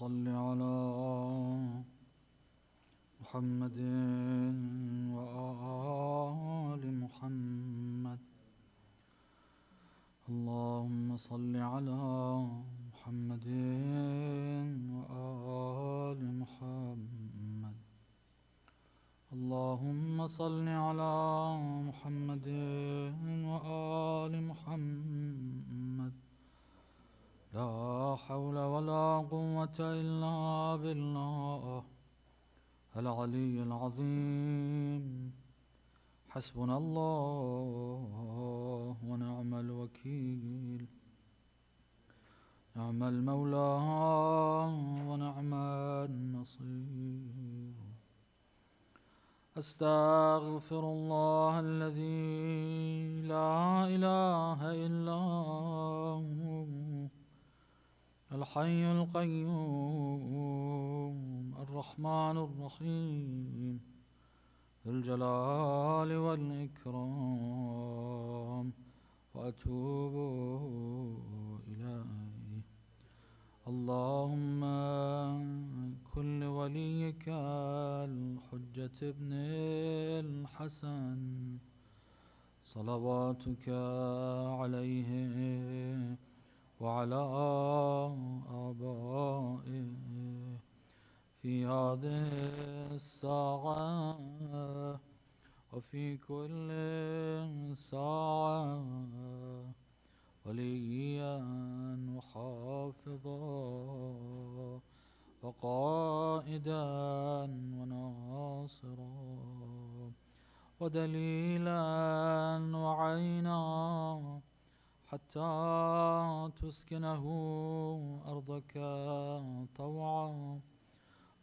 صل على محمد وآل محمد. اللهم صل على محمد وآل محمد. اللهم صل على محمد وآل محمد. لا حول ولا قوة إلا بالله العلي العظيم. حسبنا الله ونعم الوكيل. نعم المولى ونعم النصير. أستغفر الله الذي لا إله إلا هو الحي القيوم الرحمن الرحيم ذو الجلال والإكرام، وأتوب إليه. اللهم كن لوليك الحجة ابن الحسن صلواتك عليه وعلى آبائه في هذه الساعة وفي كل ساعة وليا وحافظا وقائدا وناصرا ودليلا وعينا، حتى تسكنه أرضك طوعا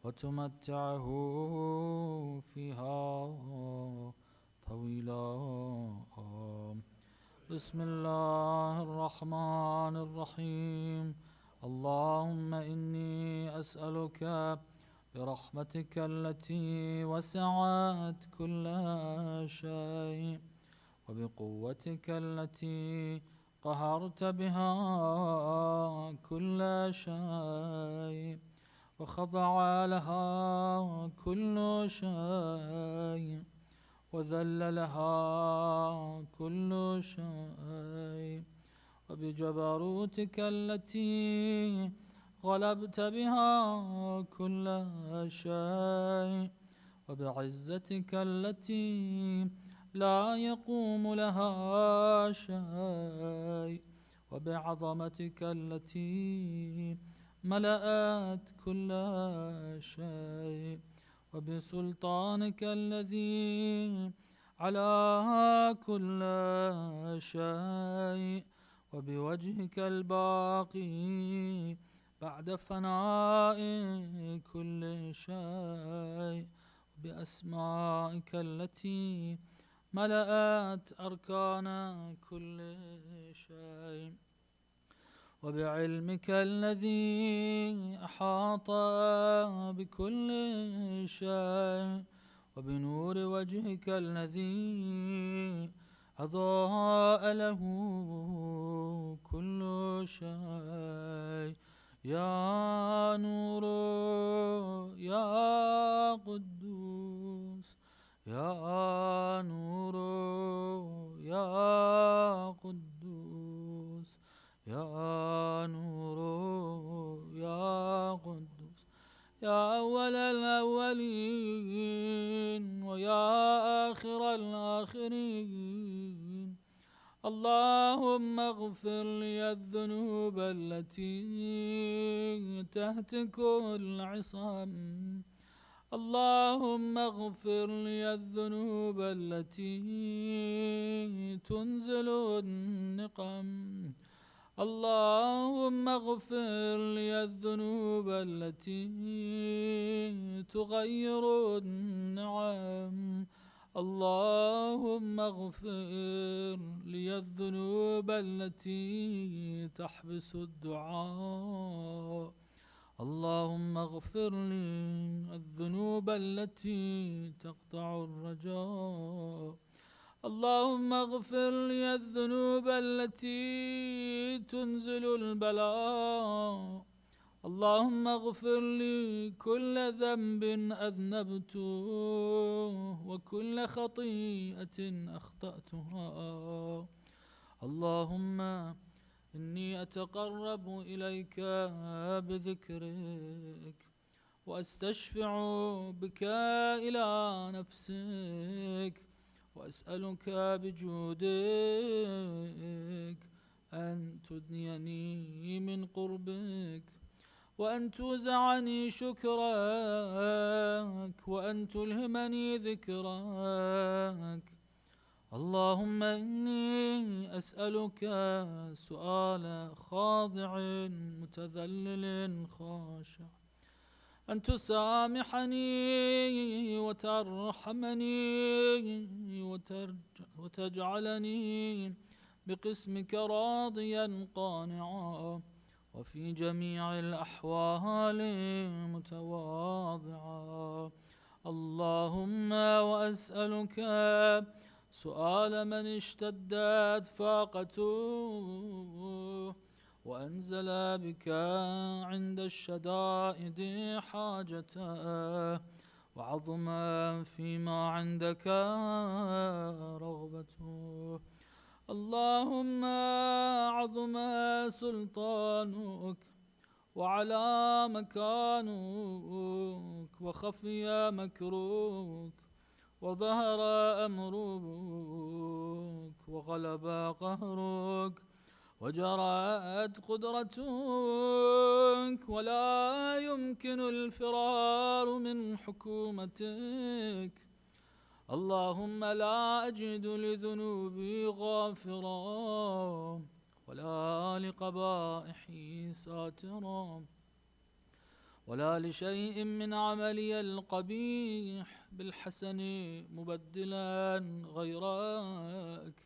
وتمتعه فيها طويلا. بسم الله الرحمن الرحيم. اللهم إني أسألك برحمتك التي وسعت كل شيء وبقوتك التي قهرت بها كل شيء وخضع لها كل شيء وذل لها كل شيء، وبجبروتك التي غلبت بها كل شيء وبعزتك التي لا يقوم لها شيء وبعظمتك التي ملأت كل شيء وبسلطانك الذي على كل شيء وبوجهك الباقي بعد فناء كل شيء وبأسمائك التي ملأت أركان كل شيء وبعلمك الذي أحاط بكل شيء وبنور وجهك الذي أضاء له كل شيء. يا نور يا قدوس، يا نور يا قدوس، يا نور يا قدوس، يا أول الأولين ويا آخر الآخرين. اللهم اغفر لي الذنوب التي تهتك العصام. اللهم اغفر لي الذنوب التي تنزل النقم. اللهم اغفر لي الذنوب التي تغير النعم. اللهم اغفر لي الذنوب التي تحبس الدعاء. اللهم اغفر لي الذنوب التي تقطع الرجاء. اللهم اغفر لي الذنوب التي تنزل البلاء. اللهم اغفر لي كل ذنب أذنبته وكل خطيئة أخطأتها. اللهم إني أتقرب إليك بذكرك وأستشفع بك إلى نفسك وأسألك بجودك أن تدنيني من قربك وأن توزعني شكرك وأن تلهمني ذكرك. اللهم إني أسألك سؤال خاضع متذلل خاشع أن تسامحني وترحمني وتجعلني بقسمك راضيا قانعا وفي جميع الأحوال متواضعا. اللهم وأسألك سؤال من اشتدت فاقته وأنزل بك عند الشدائد حاجته وعظم فيما عندك رغبته. اللهم عظم سلطانك وعلى مكانك وخفي مكروك وظهر أمرك وغلب قهرك وجرأت قدرتك ولا يمكن الفرار من حكومتك. اللهم لا أجد لذنوبي غافرا ولا لقبائحي ساترا ولا لشيء من عملي القبيح بالحسن مبدلا غيرك.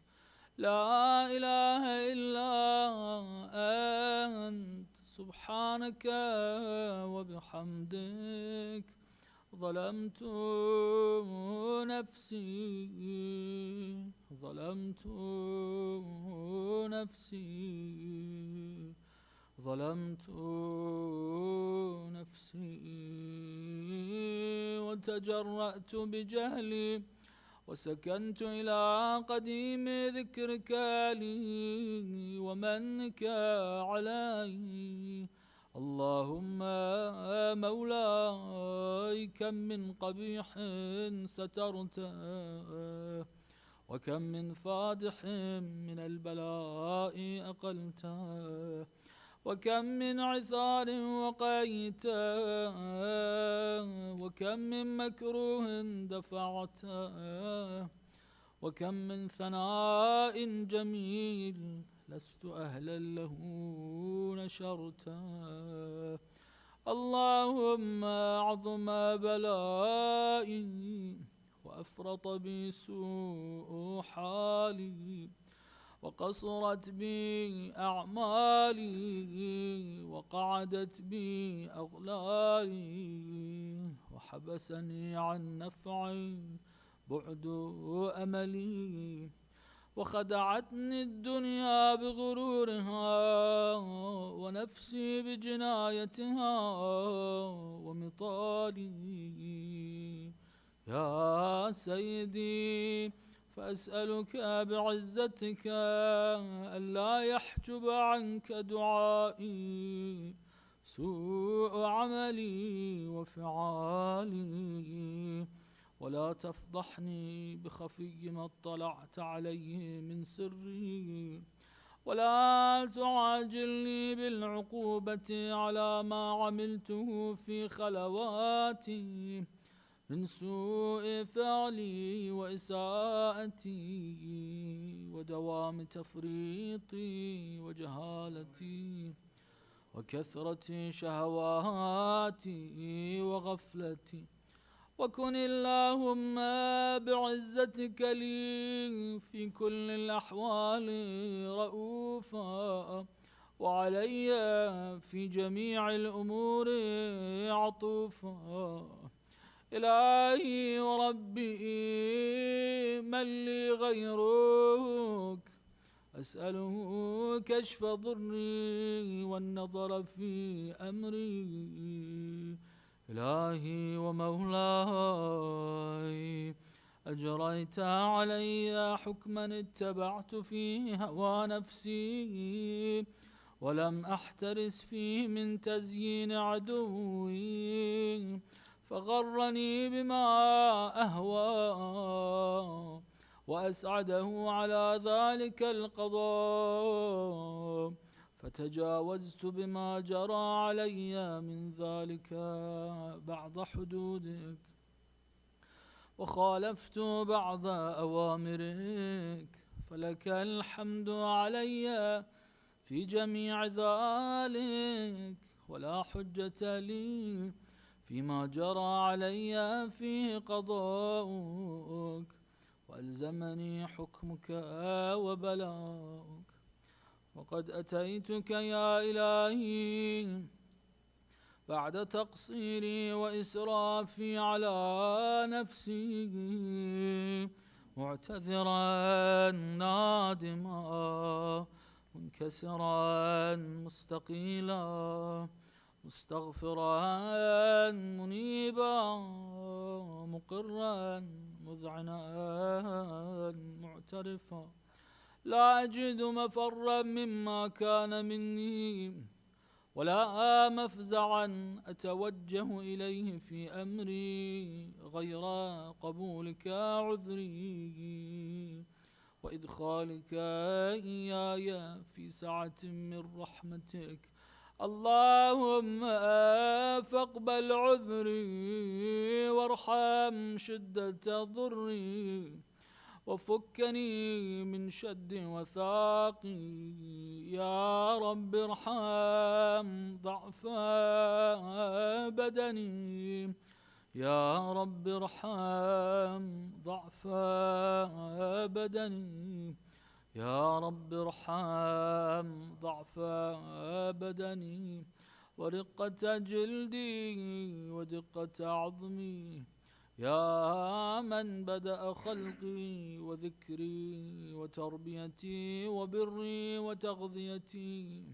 لا إله إلا أنت سبحانك وبحمدك ظلمت نفسي ظلمت نفسي ظلمت نفسي وتجرأت بجهلي وسكنت إلى قديم ذكرك لي ومنك علي. اللهم مولاي كم من قبيح سترته وكم من فادح من البلاء أقلته وكم من عثار وقيته وكم من مكروه دفعته وكم من ثناء جميل لست أهلا له نشرته. اللهم عظم بلائي وأفرط بي سوء حالي وقصرت بي أعمالي وقعدت بي أغلالي وحبسني عن نفعي بعد أملي وخدعتني الدنيا بغرورها ونفسي بجنايتها ومطالي. يا سيدي فأسألك بعزتك ألا يحجب عنك دعائي سوء عملي وفعالي ولا تفضحني بخفي ما اطلعت عليه من سري ولا تعاجلني بالعقوبة على ما عملته في خلواتي من سوء فعلي وإساءتي ودوام تفريطي وجهالتي وكثرة شهواتي وغفلتي. وكن اللهم بعزتك لي في كل الأحوال رؤوفا وعلي في جميع الأمور عطوفا. إلهي وربي من لي غيرك أسأله كشف ضري والنظر في أمري. إلهي ومولاي، أجريت علي حكما اتبعت فيه هوى نفسي، ولم أحترس فيه من تزيين عدوي، فغرني بما أهوى وأسعده على ذلك القضاء، فتجاوزت بما جرى علي من ذلك بعض حدودك، وخالفت بعض أوامرك، فلك الحمد علي في جميع ذلك، ولا حجة لي فيما جرى علي فيه قضاؤك، وألزمني حكمك وبلاؤك. وقد أتيتك يا إلهي بعد تقصيري وإسرافي على نفسي، معتذرا نادما منكسرا مستقيلا، مستغفرا منيبا، مقرا مذعنا معترفا، لا أجد مفرا مما كان مني، ولا مفزعا أتوجه إليه في أمري غير قبولك عذري، وإدخالك إياي في سعة من رحمتك. اللهم فاقبل عذري وارحم شدة ضري، وفكني من شد وثاقي. يا رب ارحم ضعف بدني، يا رب ارحم ضعف بدني، يا رب ارحم ضعف بدني، ورقة جلدي ودقة عظمي، يا من بدأ خلقي وذكري وتربيتي وبري وتغذيتي،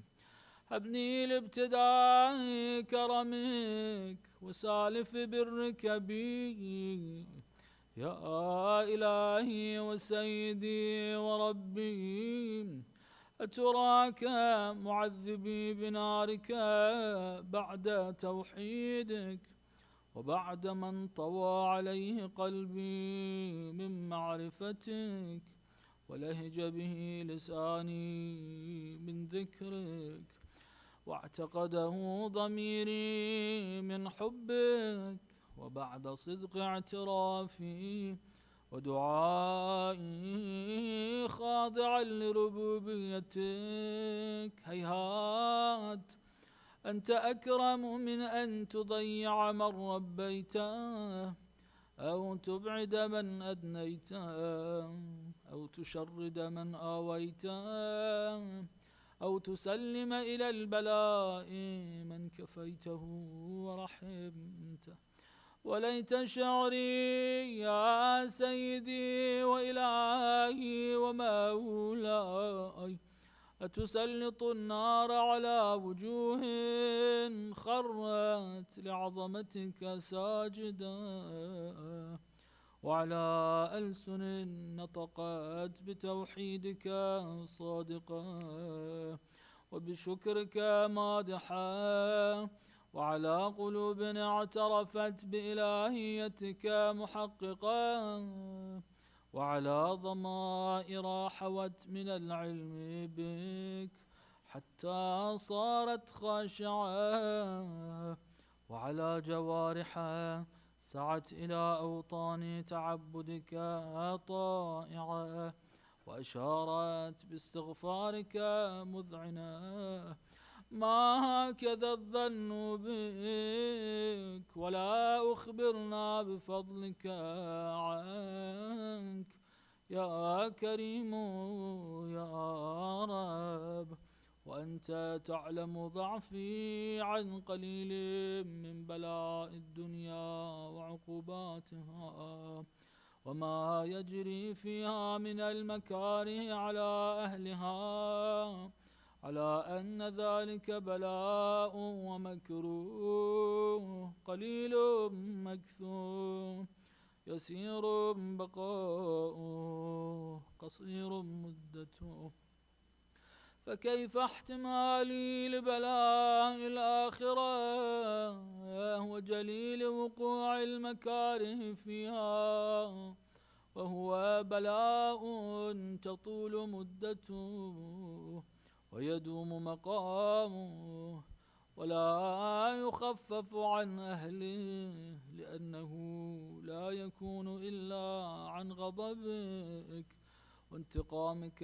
هبني لابتداء كرمك وسالف برك بي، يا إلهي وسيدي وربي، أتراك معذبي بنارك بعد توحيدك، وبعد من طوى عليه قلبي من معرفتك، ولهج به لساني من ذكرك، واعتقده ضميري من حبك، وبعد صدق اعترافي ودعائي خاضعا لربوبيتك، هيهات أنت أكرم من أن تضيع من ربيته، أو تبعد من أدنيته، أو تشرد من آويته، أو تسلم إلى البلاء من كفيته ورحمته. وليت شعري يا سيدي وإلهي ومولاي، أتسلط النار على وجوه خرت لعظمتك ساجدا، وعلى ألسن نطقت بتوحيدك صادقا، وبشكرك مادحا، وعلى قلوب اعترفت بإلهيتك محققا، وعلى ضمائر حوت من العلم بك حتى صارت خاشعة، وعلى جوارح سعت إلى أوطان تعبدك طائعة، وأشارت باستغفارك مذعنة. ما هكذا الظن بك، ولا أخبرنا بفضلك عنك، يا كريم يا رب، وأنت تعلم ضعفي عن قليل من بلاء الدنيا وعقوباتها، وما يجري فيها من المكاره على أهلها، على أن ذلك بلاء ومكروه قليل مكثور يسير بقاؤه قصير مدته. فكيف احتمالي لبلاء الآخرة وجليل وقوع المكاره فيها، وهو بلاء تطول مدته ويدوم مقامه ولا يخفف عن أهله، لأنه لا يكون إلا عن غضبك وانتقامك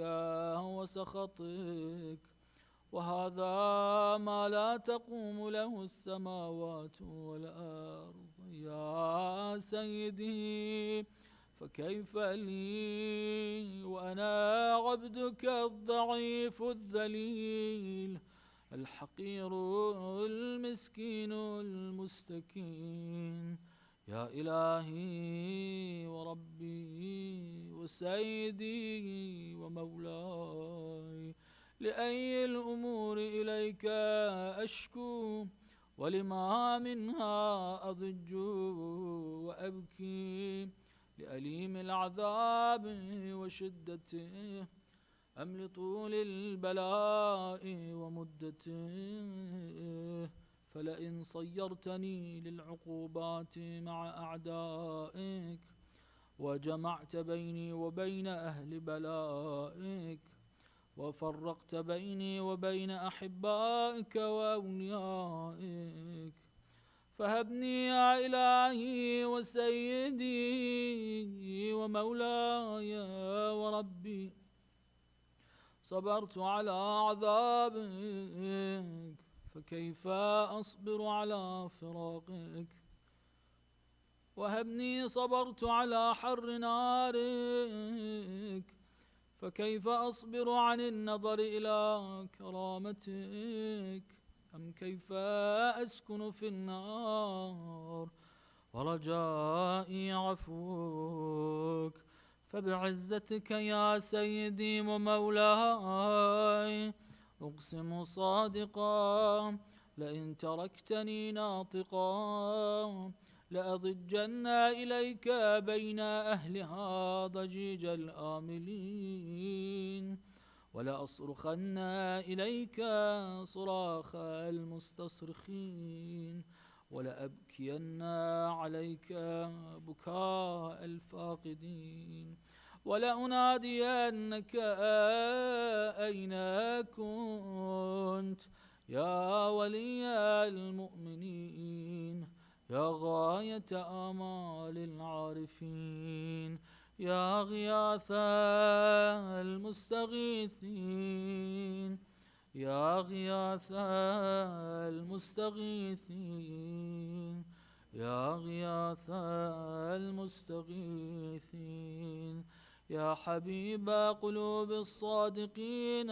وسخطك، وهذا ما لا تقوم له السماوات والأرض يا سيدي. فكيف لي وأنا عبدك الضعيف الذليل الحقير المسكين المستكين، يا إلهي وربي وسيدي ومولاي، لأي الأمور إليك أشكو ولما منها أضج وأبكي، لأليم العذاب وشدته أم لطول البلاء ومدته؟ فلئن صيرتني للعقوبات مع أعدائك وجمعت بيني وبين أهل بلائك وفرقت بيني وبين أحبائك وأوليائك، فهبني يا إلهي وسيدي ومولاي وربي. صبرت على عذابك فكيف أصبر على فراقك؟ وهبني صبرت على حر نارك فكيف أصبر عن النظر إلى كرامتك؟ أم كيف أسكن في النار ورجائي عفوك؟ فبعزتك يا سيدي ومولاي أقسم صادقا لئن تركتني ناطقا لأضجن إليك بين أهلها ضجيج الآملين، ولأصرخن إليك صراخ المستصرخين، ولأبكين عليك بكاء الفاقدين، ولأنادينك أين كنت يا ولي المؤمنين، يا غاية آمال العارفين، يا غياث المستغيثين، يا غياث المستغيثين، يا غياث المستغيثين، يا حبيب قلوب الصادقين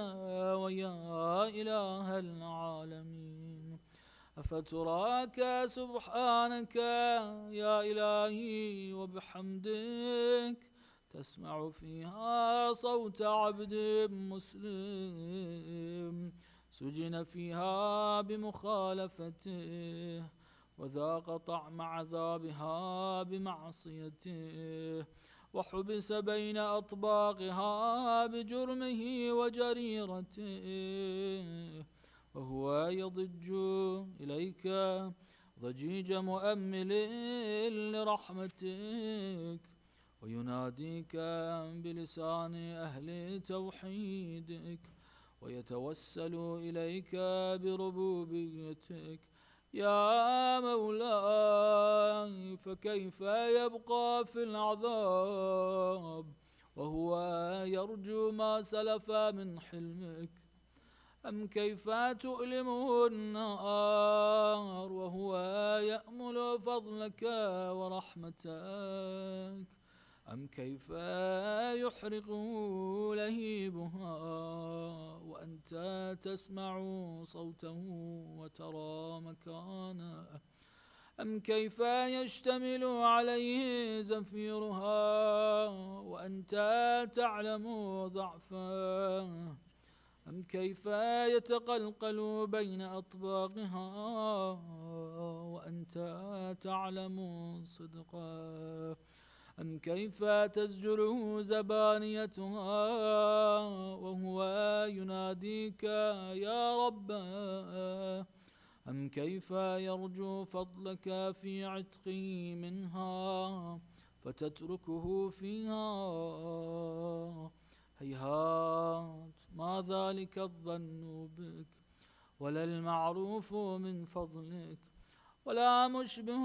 ويا إله العالمين. أفتراك سبحانك يا إلهي وبحمدك تسمع فيها صوت عبد مسلم سجن فيها بمخالفته وذاق طعم عذابها بمعصيته وحبس بين أطباقها بجرمه وجريرته، وهو يضج إليك ضجيج مؤمل لرحمتك ويناديك بلسان أهل توحيدك ويتوسل إليك بربوبيتك يا مولاي. فكيف يبقى في العذاب وهو يرجو ما سلف من حلمك؟ أم كيف تؤلمه النار وهو يأمل فضلك ورحمتك؟ أم كيف يحرقه لهيبها وأنت تسمع صوته وترى مكانه؟ أم كيف يشتمل عليه زفيرها وأنت تعلم ضعفه؟ أم كيف يتقلقل بين أطباقها وأنت تعلم صدقه؟ أم كيف تزجره زبانيتها وهو يناديك يا رب؟ أم كيف يرجو فضلك في عتقه منها فتتركه فيها؟ هيهات ما ذلك الظن بك ولا المعروف من فضلك ولا مشبه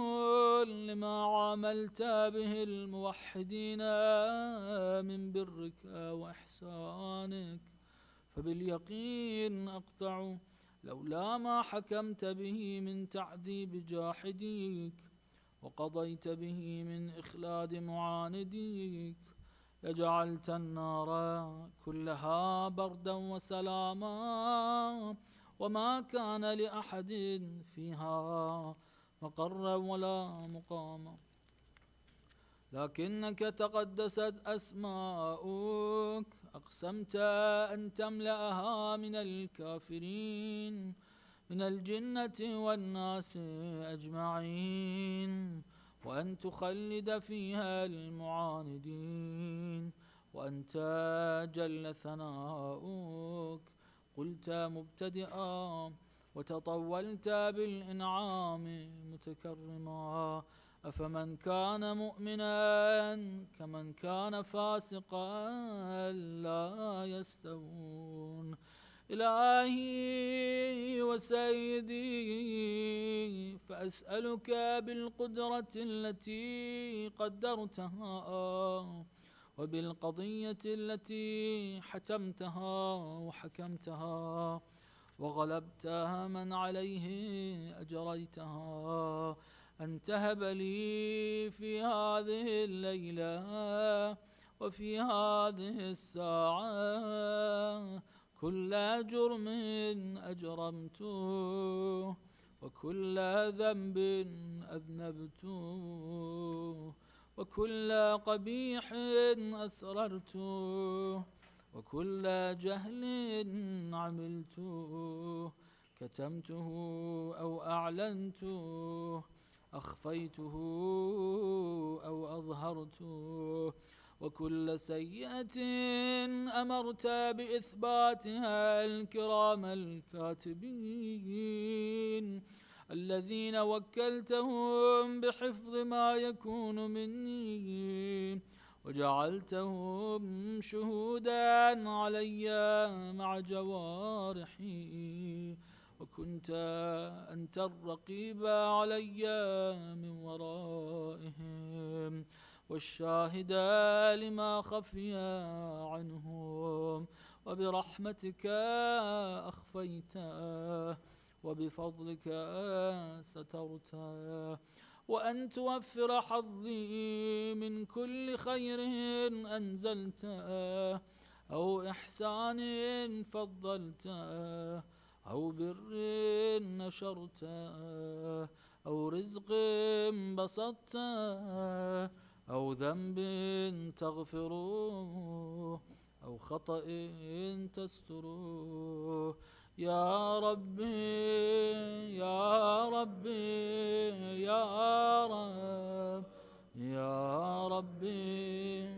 لما عاملت به الموحدين من برك وإحسانك. فباليقين أقطع لولا ما حكمت به من تعذيب جاحديك وقضيت به من إخلاد معانديك لجعلت النار كلها بردا وسلاما وما كان لأحد فيها مقرا ولا مقاما. لكنك تقدست أسماؤك أقسمت أن تملأها من الكافرين من الجنة والناس أجمعين وأن تخلد فيها المعاندين وأنت جل ثناؤك قلت مبتدئا وتطولت بالإنعام متكرما أفمن كان مؤمنا كمن كان فاسقا لا يستوون. إلهي وسيدي فأسألك بالقدرة التي قدرتها وبالقضية التي حتمتها وحكمتها وغلبت من عليه أجريتها أن تهب لي في هذه الليلة وفي هذه الساعة كل جرم أجرمته وكل ذنب أذنبته وكل قبيح أسررته وكل جهل عملته كتمته أو أعلنته أخفيته أو أظهرته وكل سيئة أمرت بإثباتها الكرام الكاتبين الذين وكلتهم بحفظ ما يكون مني وجعلتهم شهودا علي مع جوارحي وكنت أنت الرقيب علي من ورائهم والشاهد لما خفي عنهم وبرحمتك أخفيته وبفضلك سترته وأن توفر حظي من كل خير أنزلته أو إحسان فضلته أو بر نشرته أو رزق بسطته أو ذنب تغفره أو خطأ تستره يا ربي يا ربي يا رب يا ربي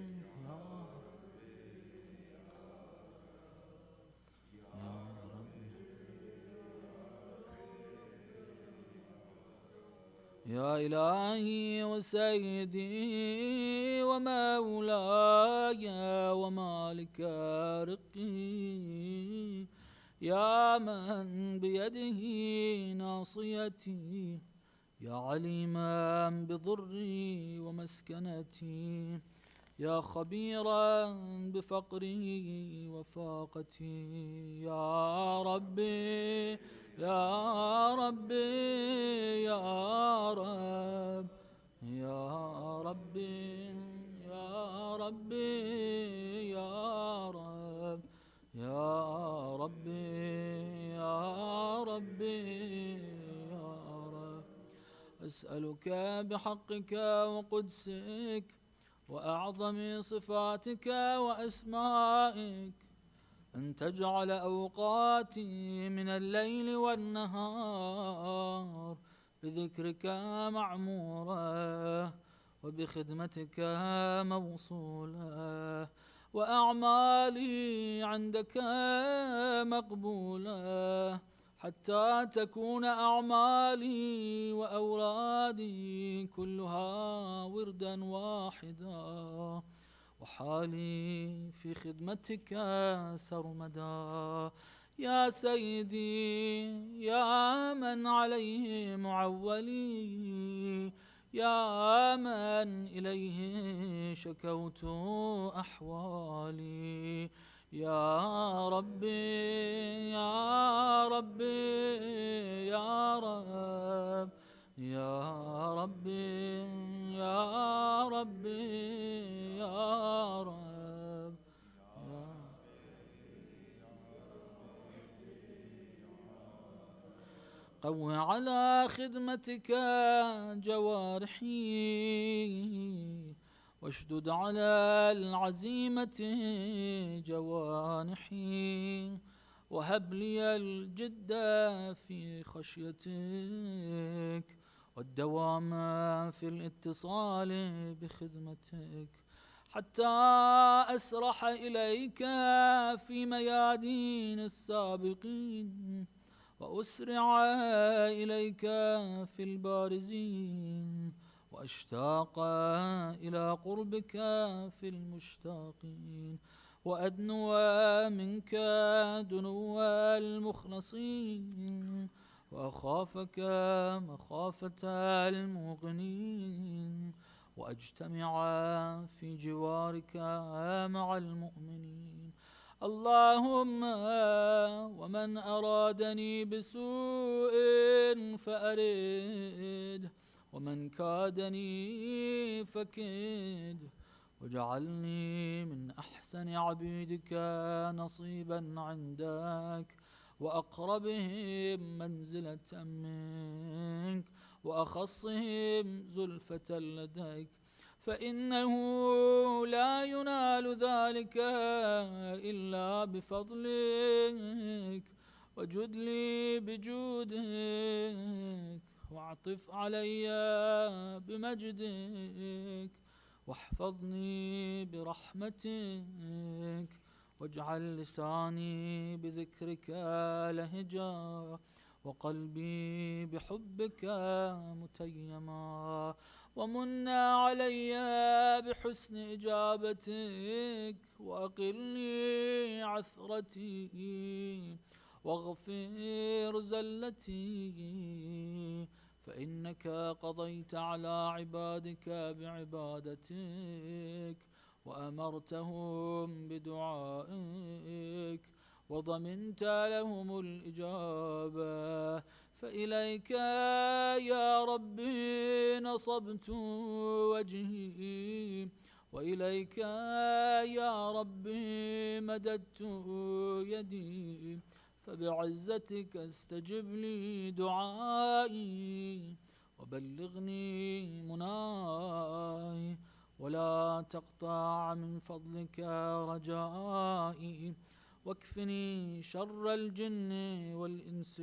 يا إلهي وسيدي ومولاي ومالك رقي يا من بيده ناصيتي يا عليما بضري ومسكنتي يا خبيرا بفقري وفاقتي يا ربي يا ربي يا رب يا ربي يا ربي يا رب يا ربي يا ربي يا رب أسألك بحقك وقدسك وأعظم صفاتك وأسمائك أن تجعل أوقاتي من الليل والنهار بذكرك معمورة وبخدمتك موصولة، وأعمالي عندك مقبولة، حتى تكون أعمالي وأورادي كلها وردا واحدا، وحالي في خدمتك سرمدا. يا سيدي يا من عليه معولي، يا من إليه شكوت أحوالي، يا ربي يا ربي يا رب، يا ربي يا ربي يا رب، قو على خدمتك جوارحي واشدد على العزيمة جوانحي، وهب لي الجد في خشيتك والدوام في الاتصال بخدمتك، حتى أسرح إليك في ميادين السابقين وأسرع إليك في البارزين، وأشتاق إلى قربك في المشتاقين، وأدنو منك دنو المخلصين، وأخافك مخافة المغنين، وأجتمع في جوارك مع المؤمنين. اللهم ومن أرادني بسوء فأرد، ومن كادني فكد، واجعلني من أحسن عبيدك نصيبا عندك، وأقربهم منزلة منك، وأخصهم زلفة لديك، فإنه لا ينال ذلك إلا بفضلك، وجد لي بجودك، واعطف علي بمجدك، واحفظني برحمتك، واجعل لساني بذكرك لهجا، وقلبي بحبك متيما، ومن علي بحسن إجابتك، وأقلني عثرتي، واغفر زلتي، فإنك قضيت على عبادك بعبادتك، وأمرتهم بدعائك، وضمنت لهم الإجابة، فإليك يا ربي نصبت وجهي، وإليك يا ربي مددت يدي، فبعزتك استجب لي دعائي، وبلغني مناي، ولا تقطع من فضلك رجائي، واكفني شر الجن والإنس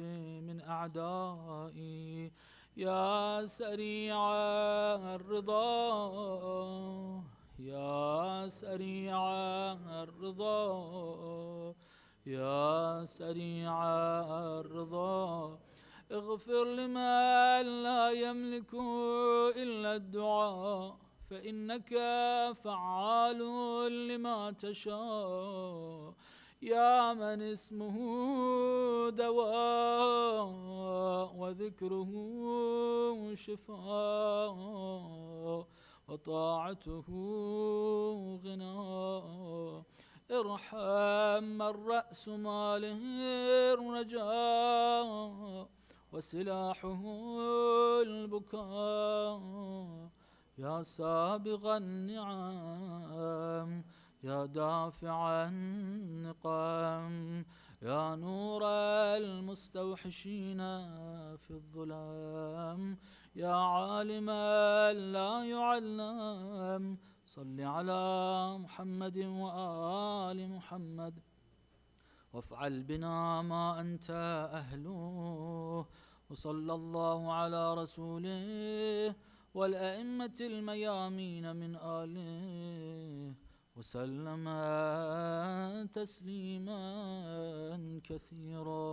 من أعدائي. يا سريع الرضا يا سريع الرضا يا سريع الرضا، اغفر لمن لا يملك إلا الدعاء، فإنك فعال لما تشاء. يا من اسمه دواء وذكره شفاء وطاعته غناء، ارحم من رأس ماله الرجاء وسلاحه البكاء. يا سابغ النعم يا دافع النقم، يا نور المستوحشين في الظلام، يا عالما لا يعلم صل على محمد وآل محمد وافعل بنا ما أنت أهله وصلى الله على رسوله والأئمة الميامين من آله وسلم تسليما كثيرا.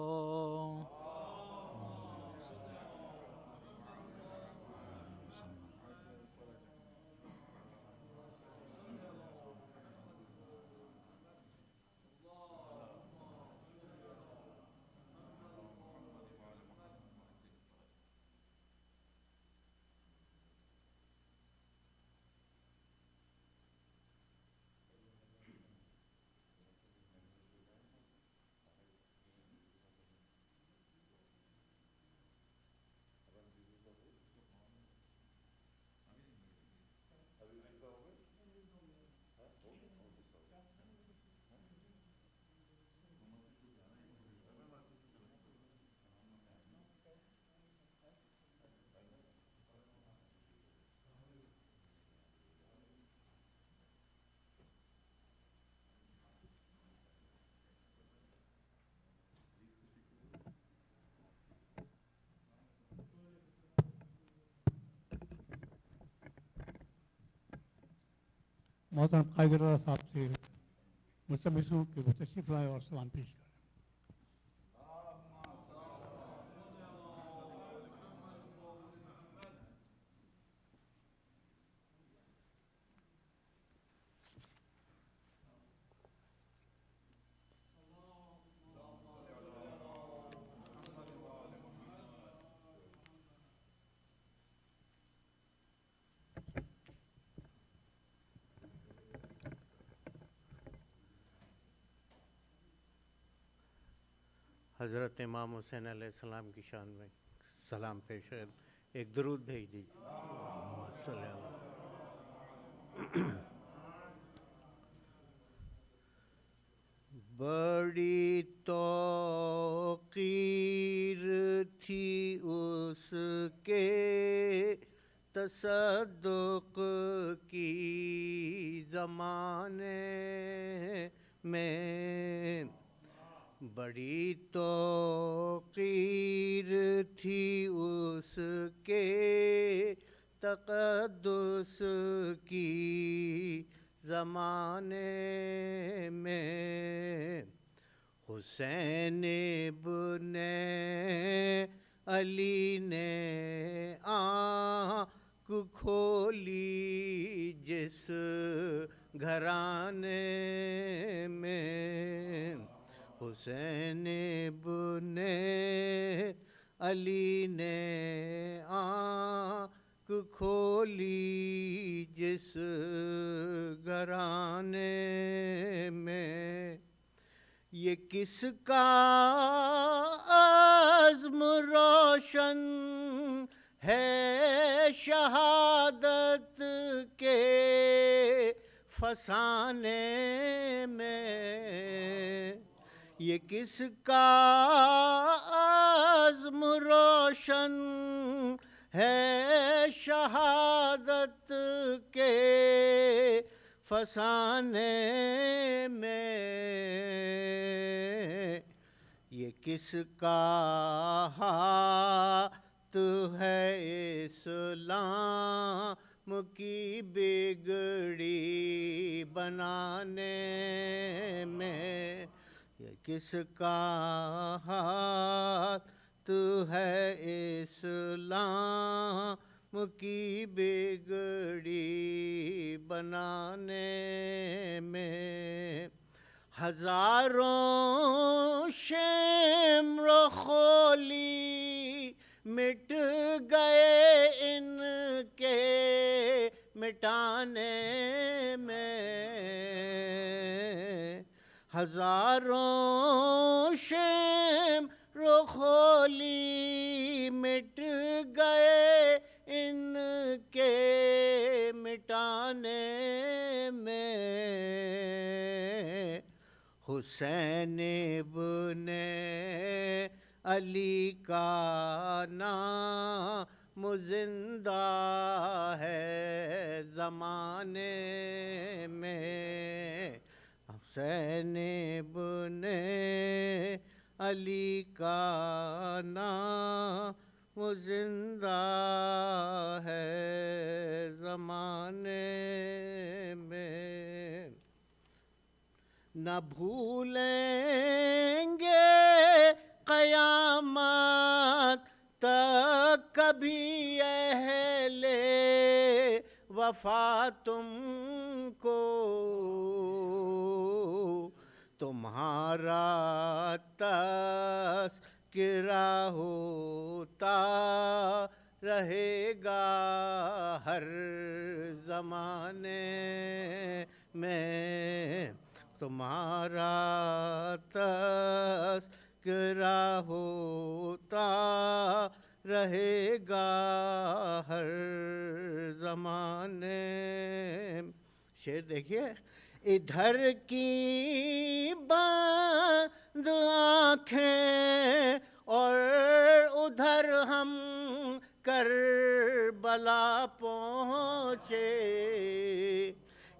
मोहतरम कायदे रज़ा साहब से मुल्तमिस हूँ कि वो तशरीफ़ लाए और सलाम पेश करें. حضرت امام حسین علیہ السلام کی شان میں سلام پیش ہے. ایک درود بھیج دیجیے. بڑی توقیر تھی اس کے تصدق کی زمانے میں، بڑی توقیر تھی اس کے تقدس کی زمانے میں. حسین ابن علی نے آنکھ کھولی جس گھرانے میں، حسین ابن علی نے آنکھ کھولی جس گھرانے میں. یہ کس کا عزم روشن ہے شہادت کے فسانے میں، یہ کس کا عزم روشن ہے شہادت کے فسانے میں، یہ کس کا ہاتھ ہے اسلام کی بگڑی بنانے میں، یہ کس کا ہاتھ ہے اسلام کی بگڑی بنانے میں. ہزاروں شمر و خولی مٹ گئے ان کے مٹانے میں، ہزاروں شمر و خولی مٹ گئے ان کے مٹانے میں. حسین ابن علی کا نام زندہ ہے زمانے میں، حسین ابن علی کا نام زندہ ہے زمانے میں، نہ بھولیں گے قیامت تک کبھی اہل وفا تم کو، تمہارا تذکرہ ہوتا رہے گا ہر زمانے میں، تمہارا تذکرہ ہوتا رہے گا ہر زمانے۔ شعر دیکھیے، ادھر کی بند آنکھیں اور ادھر ہم کربلا پہنچے،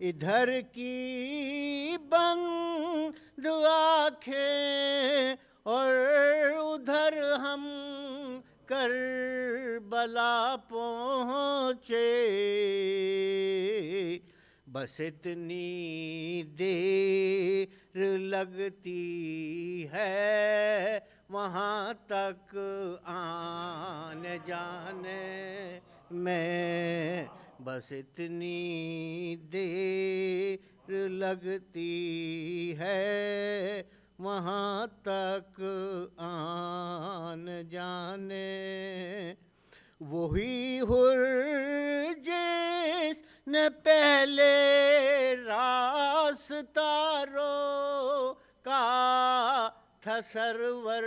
ادھر کی بند آنکھیں اور ادھر ہم کربلا پہنچے، بس اتنی دیر لگتی ہے وہاں تک آنے جانے میں، بس اتنی دیر لگتی ہے وہاں تک آن جانے، وہی حر جس نے پہلے راستہ روکا تھا سرور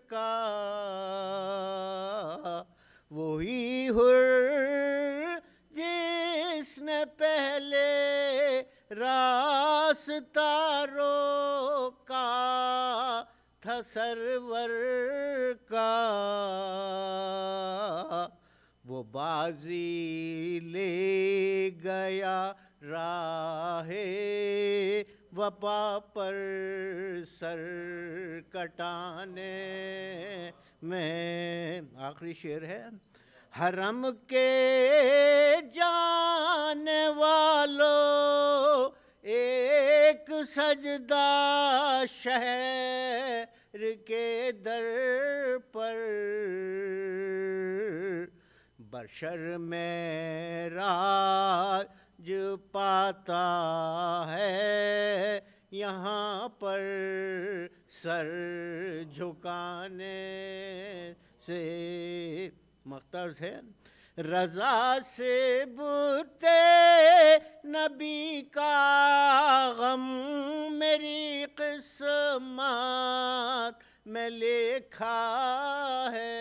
کا، وہی حر جس نے پہلے راستہ روکا تھا سرور کا، وہ بازی لے گیا راہ وفا پر سر کٹانے میں۔ آخری شعر ہے، حرم کے جانے والوں ایک سجدہ شہر کے در پر، بشر معراج پاتا ہے یہاں پر سر جھکانے سے۔ مختار ہے، رضا سے بتے نبی کا غم میری قسمت میں لکھا ہے،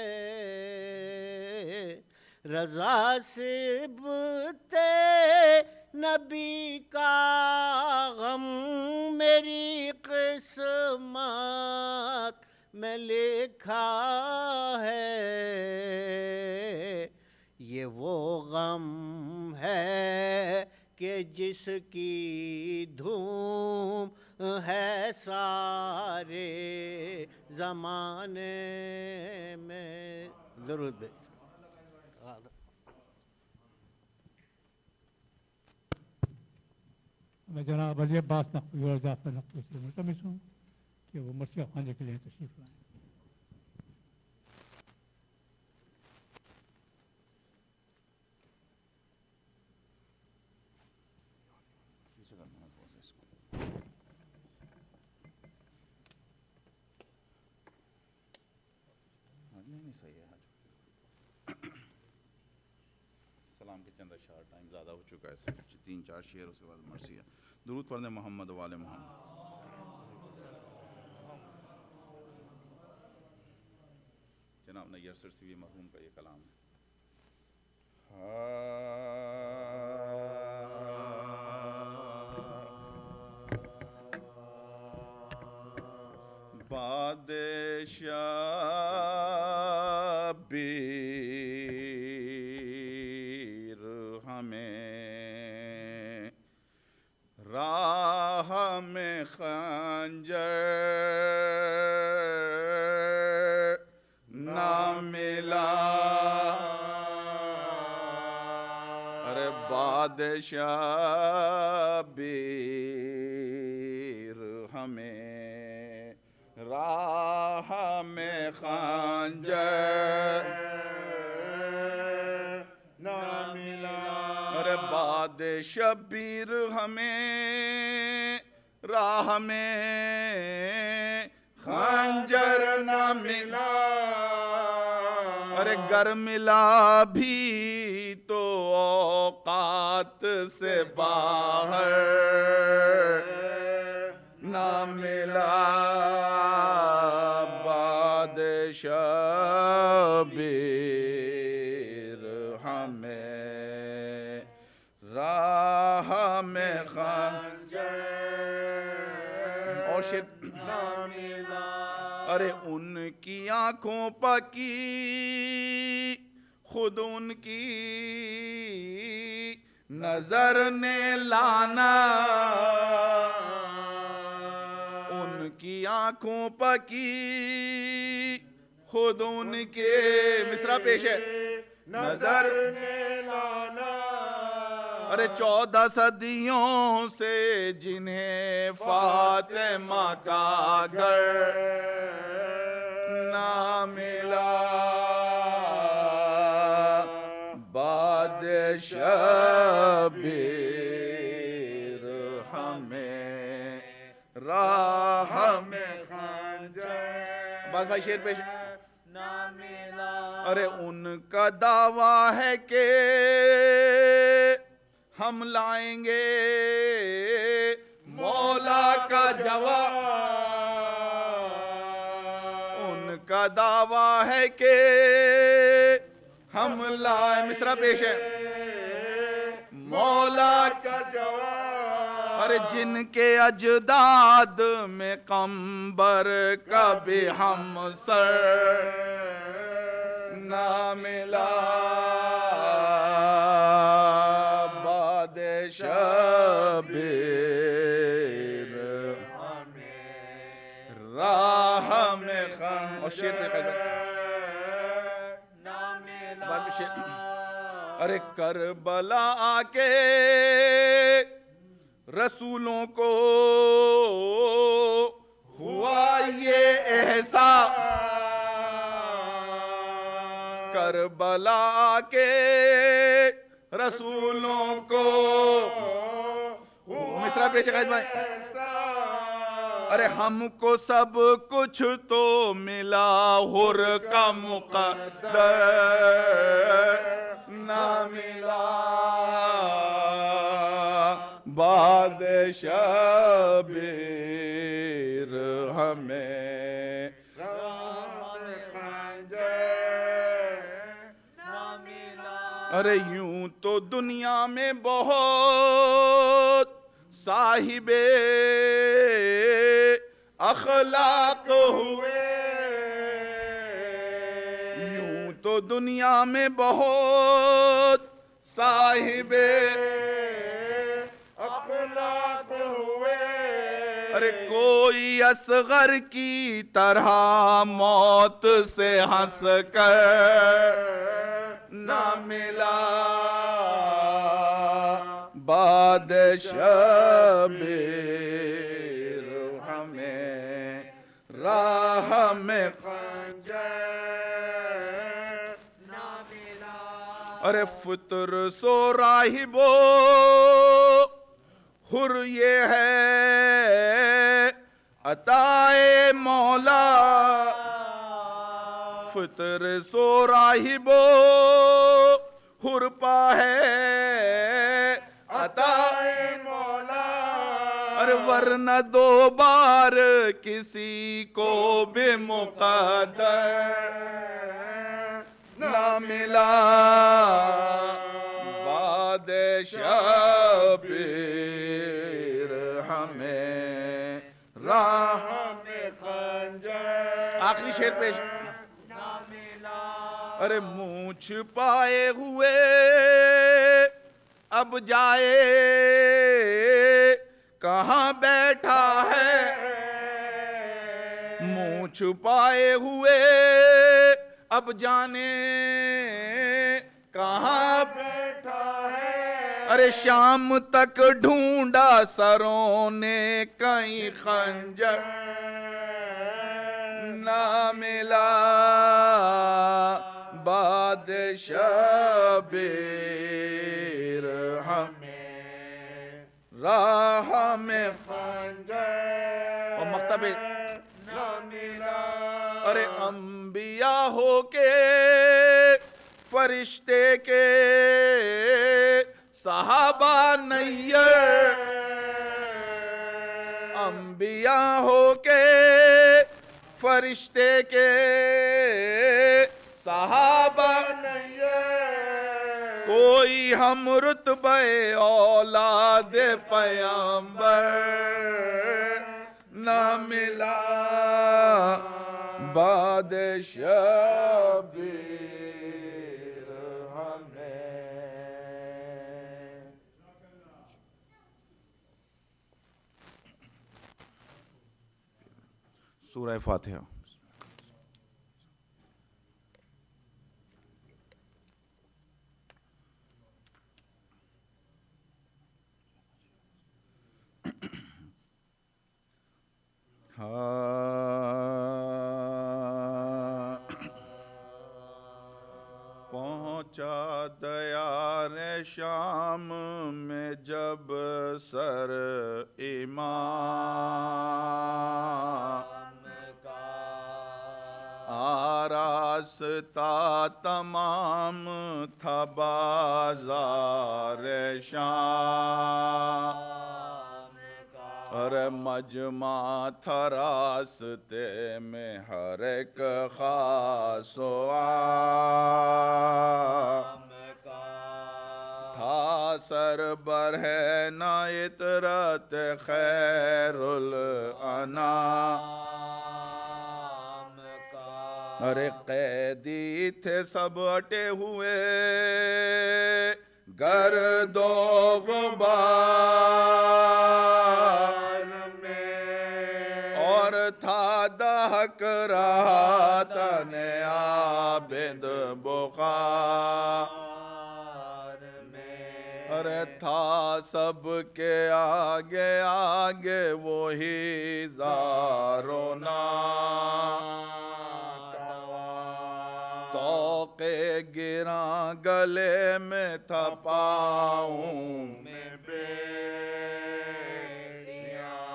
رضا سے بتے نبی کا غم میری قسمت میں لکھا ہے، یہ وہ غم ہے کہ جس کی دھوم ہے سارے زمانے میں۔ درود میں جناب علی عباس نقوی اور جعفر نقوی سے ملتمس ہوں کہ وہ مرثیہ خوانے کے لیے تشریف لائیں۔ سلام کے چند اشعار، ٹائم زیادہ ہو چکا ہے، صرف 3-4 شعر، اس کے بعد مرثیہ۔ درود پڑھنے محمد و آل محمد۔ جناب نیّر سرسوی مرحوم کا یہ کلام ہے۔ بادشاہ بھی خنجر نہ ملا ارے بادشاہ بیر ہمیں راہ میں خنجر نہ ملا ارے بادشاہ بیر ہمیں راہ میں خنجر نہ ملا ارے گر ملا بھی تو اوقات سے باہر نہ ملا بادشاہ بیر ہمیں راہ میں خنجر اور نہ ملا ارے ان کی آنکھوں پکی خود ان کی نظر نے لانا ان کی آنکھوں پکی خود ان کے مصرع پیش ہے نظر نے لانا ارے 14 صدیوں سے جنہیں فاطمہ کا گھر نہ ملا بادشاہ بیر ہمیں راہ میں خنجر بس بھائی شیر پیش نہ ملا ارے ان کا دعویٰ ہے کہ ہم لائیں گے مولا کا جواب ان کا دعویٰ ہے کہ ہم لائیں مصرع پیش ہے مولا کا جواب ارے جن کے اجداد میں قمبر کا بھی ہم سر نہ ملا بادشاہ بیر راہ میں خان اور شیر پہ قیدہ ارے کربلا آکے رسولوں کو ہوا یہ احساس کربلا آکے رسولوں کو مصرع پیش قائد بھائی ارے ہم کو سب کچھ تو ملا حر کا مقدر نہ ملا بادشاہ بیر ہمیں ارے یوں تو دنیا میں بہت صاحب اخلاق ہوئے یوں تو دنیا میں بہت صاحب اخلاق ہوئے ارے کوئی اصغر کی طرح موت سے ہنس کر نہ ملا بادشاہ بیر ہمیں راہ میں خنجر نہ ملا ارے فطر سو راہبو حر یہ ہے عطائے مولا فطر سو راہبو حر پا ہے عطائے مولا ارے ورنہ دو بار کسی کو بھی مقدر نہ ملا بادشاہ بیر ہمیں راہ میں خنجر آخری شعر پیش ارے مونچھ پائے ہوئے اب جائے کہاں بیٹھا ہے منہ چھپائے ہوئے اب جانے کہاں بیٹھا ہے ارے شام تک ڈھونڈا سروں نے کہیں خنجر نہ ملا بادشاہ بیر ہمیں راہ میں خنجر اور مکتب نہ ملا ارے انبیاء ہو کے فرشتے کے صحابہ نیر انبیاء ہو کے فرشتے کے صحابہ کوئی ہم رتبہ اولاد پیغمبر نہ ملا بادشاہ بیر ہمیں سورہ فاتحہ پہنچا دیار شام میں جب سر امام آراستہ تمام تھا بازار شام اور مجمع تھا راستے میں ہر ایک خاص و عام تھا سر برہنہ عطرت خیر الانام ارے قیدی تھے سب اٹے ہوئے گرد و غبار میں اور تھا دہک رہا تن عابد بخار میں ارے تھا سب کے آگے آگے وہی زارونا توق گراں گلے میں تھا پاؤں میں بیڑیاں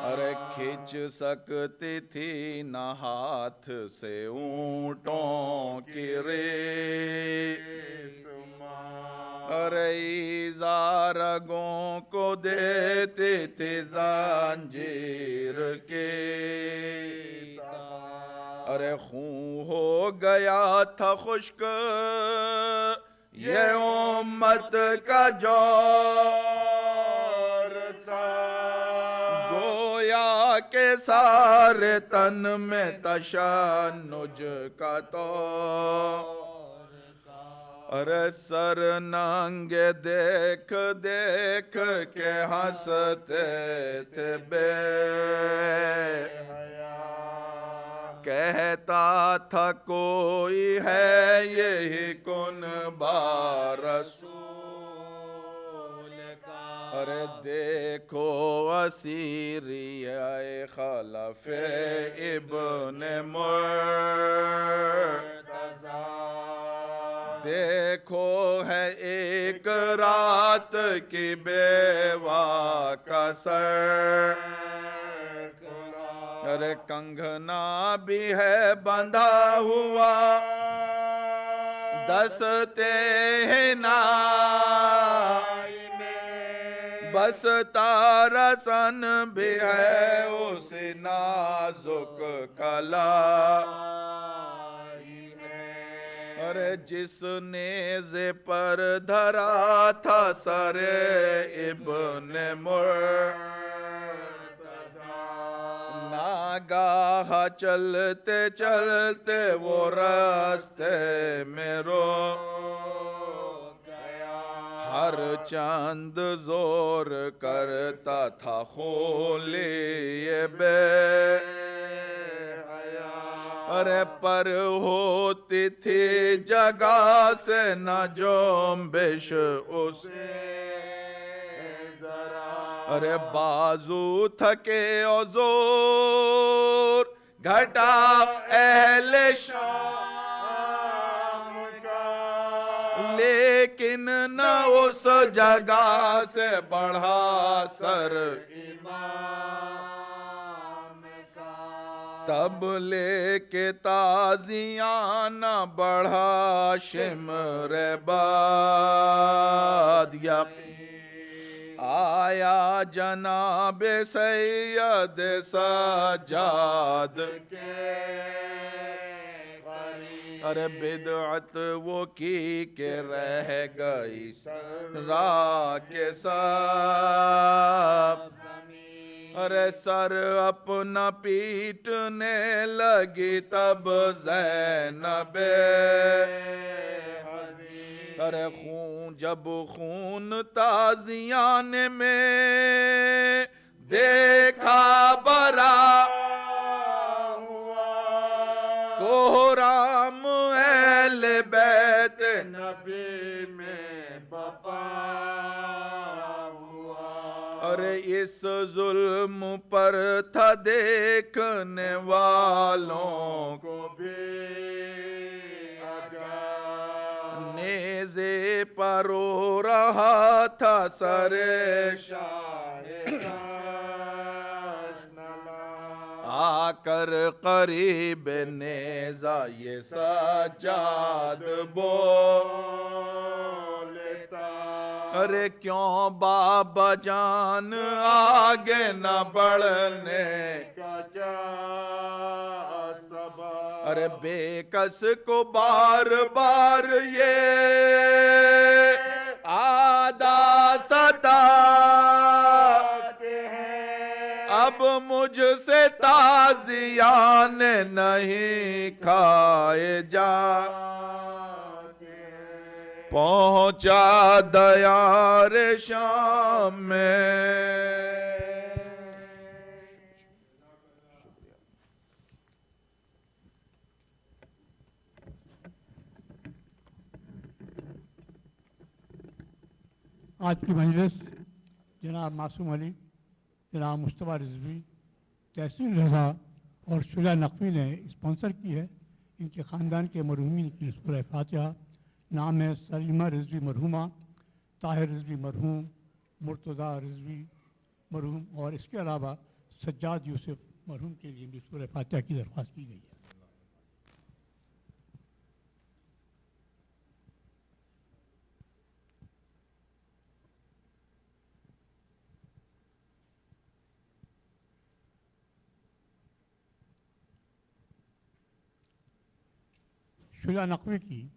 ارے کھچ سکتی تھی نہ ہاتھ سے اونٹوں کی ریس ارے ایزارگوں کو دیتی تھی زنجیر کے ارے خون ہو گیا تھا خشک یہ امت کا جور تھا گویا کے سارے تن میں تشنج کا تو ارے سر ننگے دیکھ دیکھ کے ہنستے تھے بے کہتا تھا کوئی ہے یہی کن رسول کا ارے دیکھو اسیریہ خلف ابن مرتضی دیکھو ہے ایک رات کی بیوہ کا سر ارے کنگنا بھی ہے بندھا ہوا دستے نائی میں بس تارسن بھی ہے اس نازک کلائی میں ارے جس نیزے پر دھرا تھا سر ابن ناگاہ چلتے چلتے وہ راستے میں رو گیا ہر چند زور کرتا تھا خولی بے ارے پر ہوتی تھی جگہ سے نہ جنبش اس ارے بازو تھکے اور زور گھٹا اہل شام کا لیکن نہ اس جگہ سے بڑھا سر تب لے کے تازیاں نہ بڑھا شمر باد یقین آیا جناب سید سجاد کے ارے بدعت وہ کی کہ رہ گئی راہ کے ساتھ ارے سر اپنا پیٹنے لگی تب زینب ارے خون جب خون تازیان میں دیکھا برا کوہرام اہل بیت نبی میں بپا ارے اس ظلم پر تھا دیکھنے والوں کو بھی نیزے پر رو رہا تھا سر شاہ آ کر قریب نیزہ یہ سجاد بولتا ارے کیوں بابا جان آگے نہ بڑھنے کا کیا سبب ارے بے کس کو بار بار یہ آدھا ستا اب مجھ سے تازیان نہیں کھائے جا پہنچا دیار شام میں آج کی مجلس جناب معصوم علی، جناب مصطفیٰ رضوی، تحسین رضا اور شجاع نقوی نے اسپانسر کی ہے۔ ان کے خاندان کے مرحومین کی سورہ فاتحہ نام ہے سلیمہ رضوی مرحومہ، طاہر رضوی مرحوم، مرتضیٰ رضوی مرحوم، اور اس کے علاوہ سجاد یوسف مرحوم کے لیے بھی سورہ فاتحہ کی درخواست کی گئی ہے۔ شجاع نقوی کی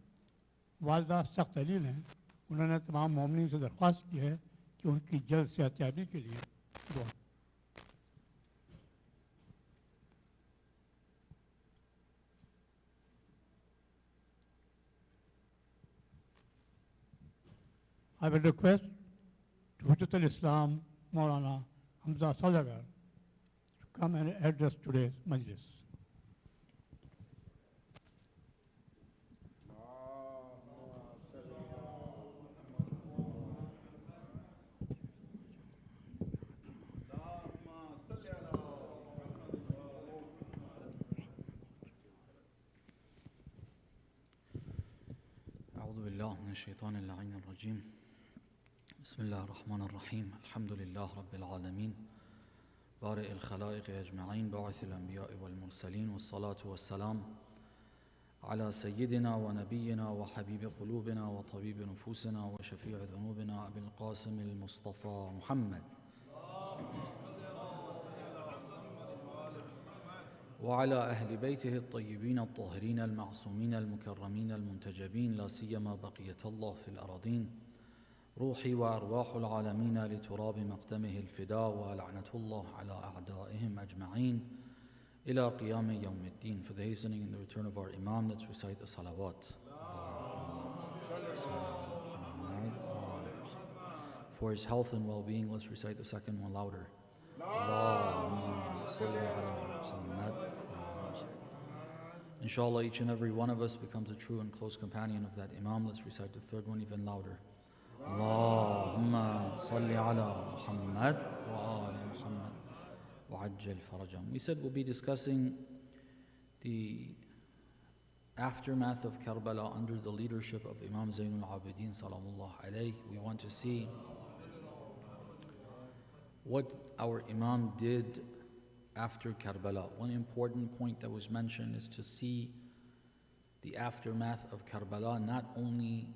والدہ سخت علیل ہیں، انہوں نے تمام مومنین سے درخواست کی ہے کہ ان کی جلد صحت یابی کے لیے دعا۔ I will request Hujjat al-Islam Maulana Hamza Sodagar to come and address today's Majlis. من الشيطان اللعين الرجيم بسم الله الرحمن الرحيم الحمد لله رب العالمين بارئ الخلائق أجمعين باعث الأنبياء والمرسلين والصلاة والسلام على سيدنا ونبينا وحبيب قلوبنا وطبيب نفوسنا وشفيع ذنوبنا أبي القاسم المصطفى محمد وعلى أهل بيته الطيبين الطاهرين المعصومين المكرمين المنتجبين لا سيما بقية الله في الأراضين روحي وأرواح العالمين لتراب مقدمه الفداء ولعنة الله على أعدائهم أجمعين إلى قيام يوم الدين. For the hastening and the return of our Imam, let's recite the salawat. For his health and well-being, let's recite the second one louder. Allahumma salli ala Muhammad. Inshallah, each and every one of us becomes a true and close companion of that Imam. Let's recite the third one even louder. Allahumma salli ala Muhammad wa ali Muhammad wa ajjal farajam. We said we'll be discussing the aftermath of Karbala under the leadership of Imam Zainul Abideen salamullah alayhi. We want to see what our Imam did after Karbala. One important point that was mentioned is to see the aftermath of Karbala not only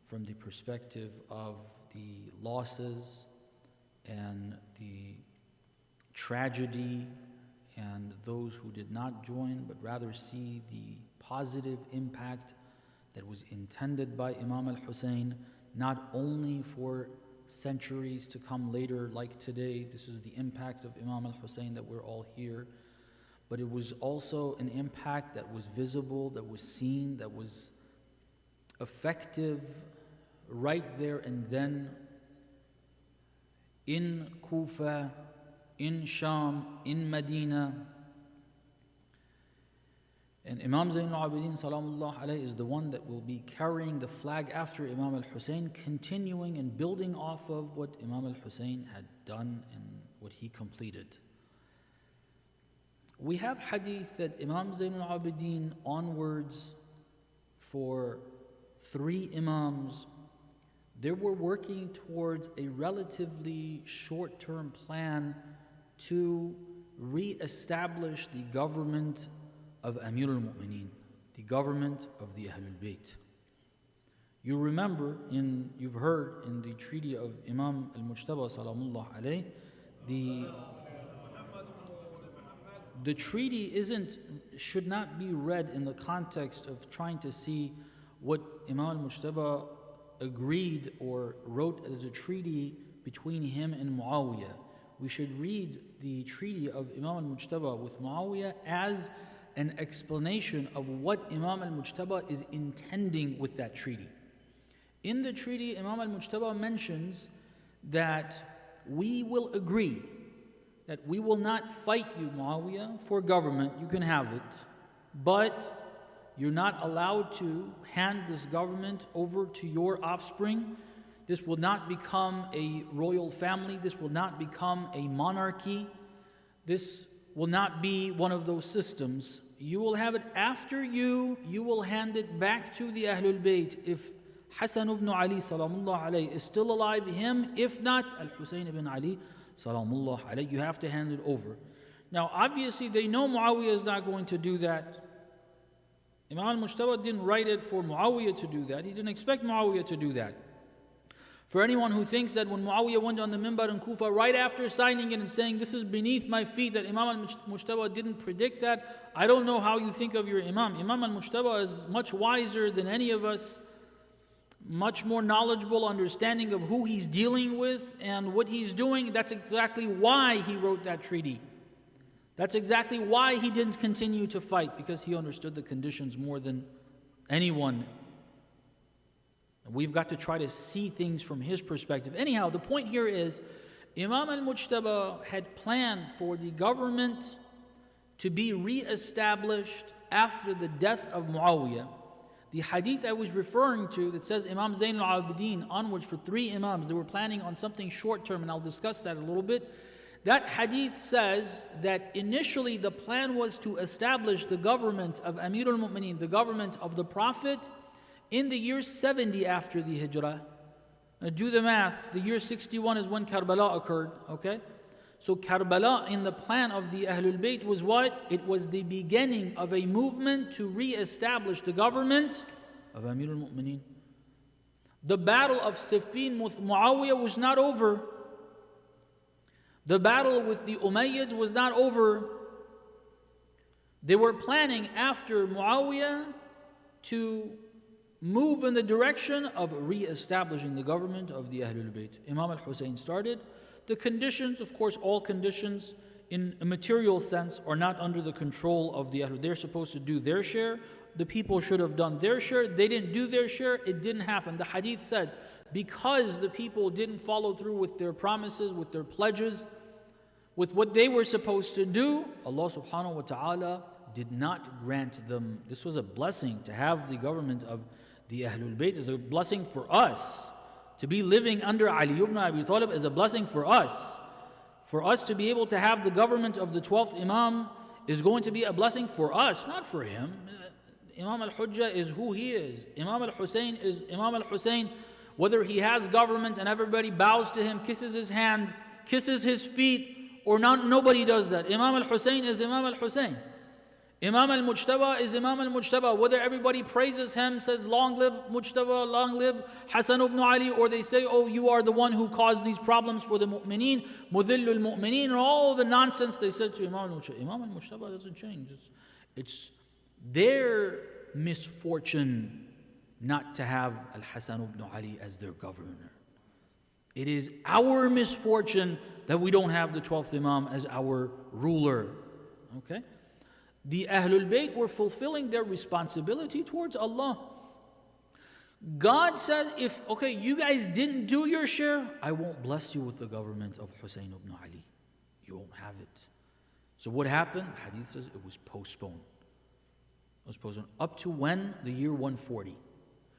from the perspective of the losses and the tragedy and those who did not join, but rather see the positive impact that was intended by Imam al-Hussein, not only for centuries to come later like today. This is the impact of Imam al-Hussein that we're all here, but it was also an impact that was visible, that was seen, that was effective right there and then in Kufa, in Sham, in Medina. And Imam Zainul Abideen salamullah alayhi is the one that will be carrying the flag after Imam al-Hussein, continuing and building off of what Imam al-Hussein had done and what he completed. We have hadith that Imam Zainul Abideen onwards for 3 Imams, they were working towards a relatively short-term plan to re-establish the government of Amir al-Mu'mineen, the government of the Ahlul Bayt. You remember, you've heard in the treaty of Imam al-Mujtaba salamullah alayhi, the treaty should not be read in the context of trying to see what Imam al-Mujtaba agreed or wrote as a treaty between him and Muawiyah. We should read the treaty of Imam al-Mujtaba with Muawiyah as an explanation of what Imam al-Mujtaba is intending with that treaty. In the treaty, Imam al-Mujtaba mentions that we will agree that we will not fight you, Muawiyah, for government, you can have it, but you're not allowed to hand this government over to your offspring. This will not become a royal family, this will not become a monarchy, this will not be one of those systems. You will have it after you will hand it back to the Ahlul Bayt. If Hassan ibn Ali salamullah alayhi is still alive, him, if not Al-Hussein ibn Ali salamullah alayhi, you have to hand it over. Now obviously they know Muawiyah is not going to do that. Imam al-Mujtaba didn't write it for Muawiyah to do that. He didn't expect Muawiyah to do that. For anyone who thinks that when Muawiyah went on the minbar in Kufa, right after signing it and saying, this is beneath my feet, that Imam al-Mujtaba didn't predict that, I don't know how you think of your Imam. Imam al-Mujtaba is much wiser than any of us, much more knowledgeable, understanding of who he's dealing with and what he's doing. That's exactly why he wrote that treaty. That's exactly why he didn't continue to fight, because he understood the conditions more than anyone. We've got to try to see things from his perspective. Anyhow, the point here is Imam al-Mujtaba had planned for the government to be re-established after the death of Muawiyah. The hadith I was referring to that says Imam Zainul Abideen onwards for 3 Imams, they were planning on something short term, and I'll discuss that a little bit. That hadith says that initially the plan was to establish the government of Amir al-Mu'mineen, the government of the Prophet, in the year 70 after the Hijrah. Now do the math. The year 61 is when Karbala occurred, okay? So Karbala in the plan of the Ahlul Bayt was what? It was the beginning of a movement to re-establish the government of Amir al-Mu'mineen. The battle of Siffin with Muawiyah was not over. The battle with the Umayyads was not over. They were planning after Muawiyah to move in the direction of re-establishing the government of the Ahlul Bayt. Imam al-Hussein started. The conditions, of course, all conditions in a material sense are not under the control of the Ahlul. They're supposed to do their share. The people should have done their share. They didn't do their share. It didn't happen. The hadith said because the people didn't follow through with their promises, with their pledges, with what they were supposed to do, Allah subhanahu wa ta'ala did not grant them. This was a blessing to have the government of the Ahlul Bayt. Is a blessing for us. To be living under Ali ibn Abi Talib is a blessing for us. For us to be able to have the government of the 12th Imam is going to be a blessing for us, not for him. Imam al-Hujjah is who he is. Imam al-Hussein is Imam al-Hussein. Whether he has government and everybody bows to him, kisses his hand, kisses his feet, or not, nobody does that. Imam al-Hussein is Imam al-Hussein. Imam al-Mujtaba is Imam al-Mujtaba. Whether everybody praises him, says, long live Mujtaba, long live Hassan ibn Ali, or they say, oh, you are the one who caused these problems for the mu'mineen, mudhillul mu'mineen, and all the nonsense they said to Imam al-Mujtaba. Imam al-Mujtaba doesn't change. It's their misfortune not to have Al-Hassan ibn Ali as their governor. It is our misfortune that we don't have the 12th Imam as our ruler. Okay? The Ahlul Bayt were fulfilling their responsibility towards Allah. God said, if, okay, you guys didn't do your share, I won't bless you with the government of Hussein ibn Ali. You won't have it. So what happened? Hadith says it was postponed. It was postponed up to when? The year 140.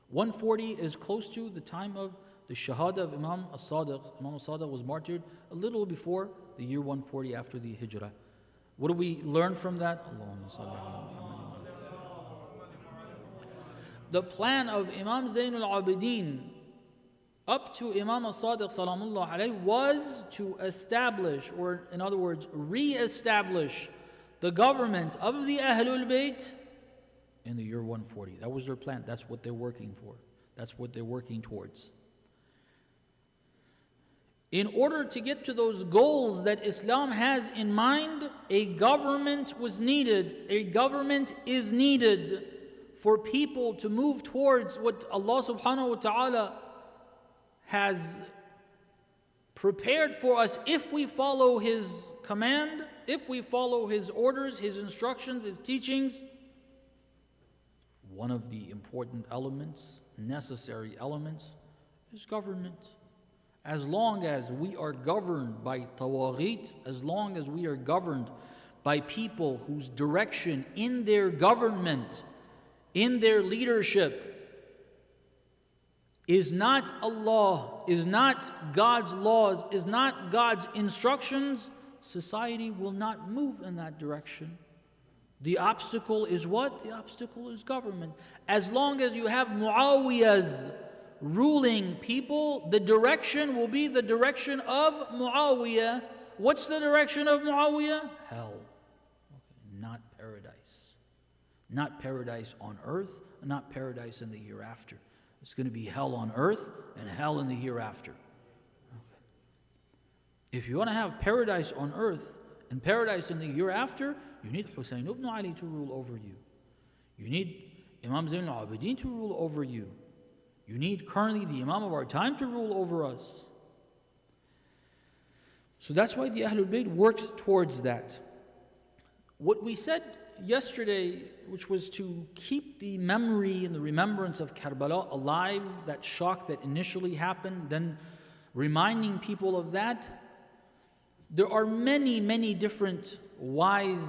140 is close to the time of the Shahada of Imam al-Sadiq. Imam al-Sadiq was martyred a little before the year 140 after the Hijrah. What do we learn from that? Allahumma salli ala Muhammad. The plan of Imam Zainul Abideen up to Imam al-Sadiq salamullah alayhi was to establish, or in other words, re-establish the government of the Ahlul Bayt in the year 140. That was their plan. That's what they're working for. That's what they're working towards. In order to get to those goals that Islam has in mind, a government was needed. A government is needed for people to move towards what Allah subhanahu wa ta'ala has prepared for us if we follow His command, if we follow His orders, His instructions, His teachings. One of the important elements, necessary elements, is government. As long as we are governed by tawaghit, as long as we are governed by people whose direction in their government, in their leadership, is not Allah, is not God's laws, is not God's instructions, society will not move in that direction. The obstacle is what? The obstacle is government. As long as you have Muawiyah's ruling people, the direction will be the direction of Muawiyah. What's the direction of Muawiyah? Hell. Okay. Not paradise. Not paradise on earth, not paradise in the hereafter. It's going to be hell on earth and hell in the hereafter. Okay. If you want to have paradise on earth and paradise in the hereafter, you need Hussein ibn Ali to rule over you. You need Imam Zainul Abideen to rule over you. You need currently the Imam of our time to rule over us. So that's why the Ahlul Bayt worked towards that. What we said yesterday, which was to keep the memory and the remembrance of Karbala alive, that shock that initially happened, then reminding people of that. There are many, many different wise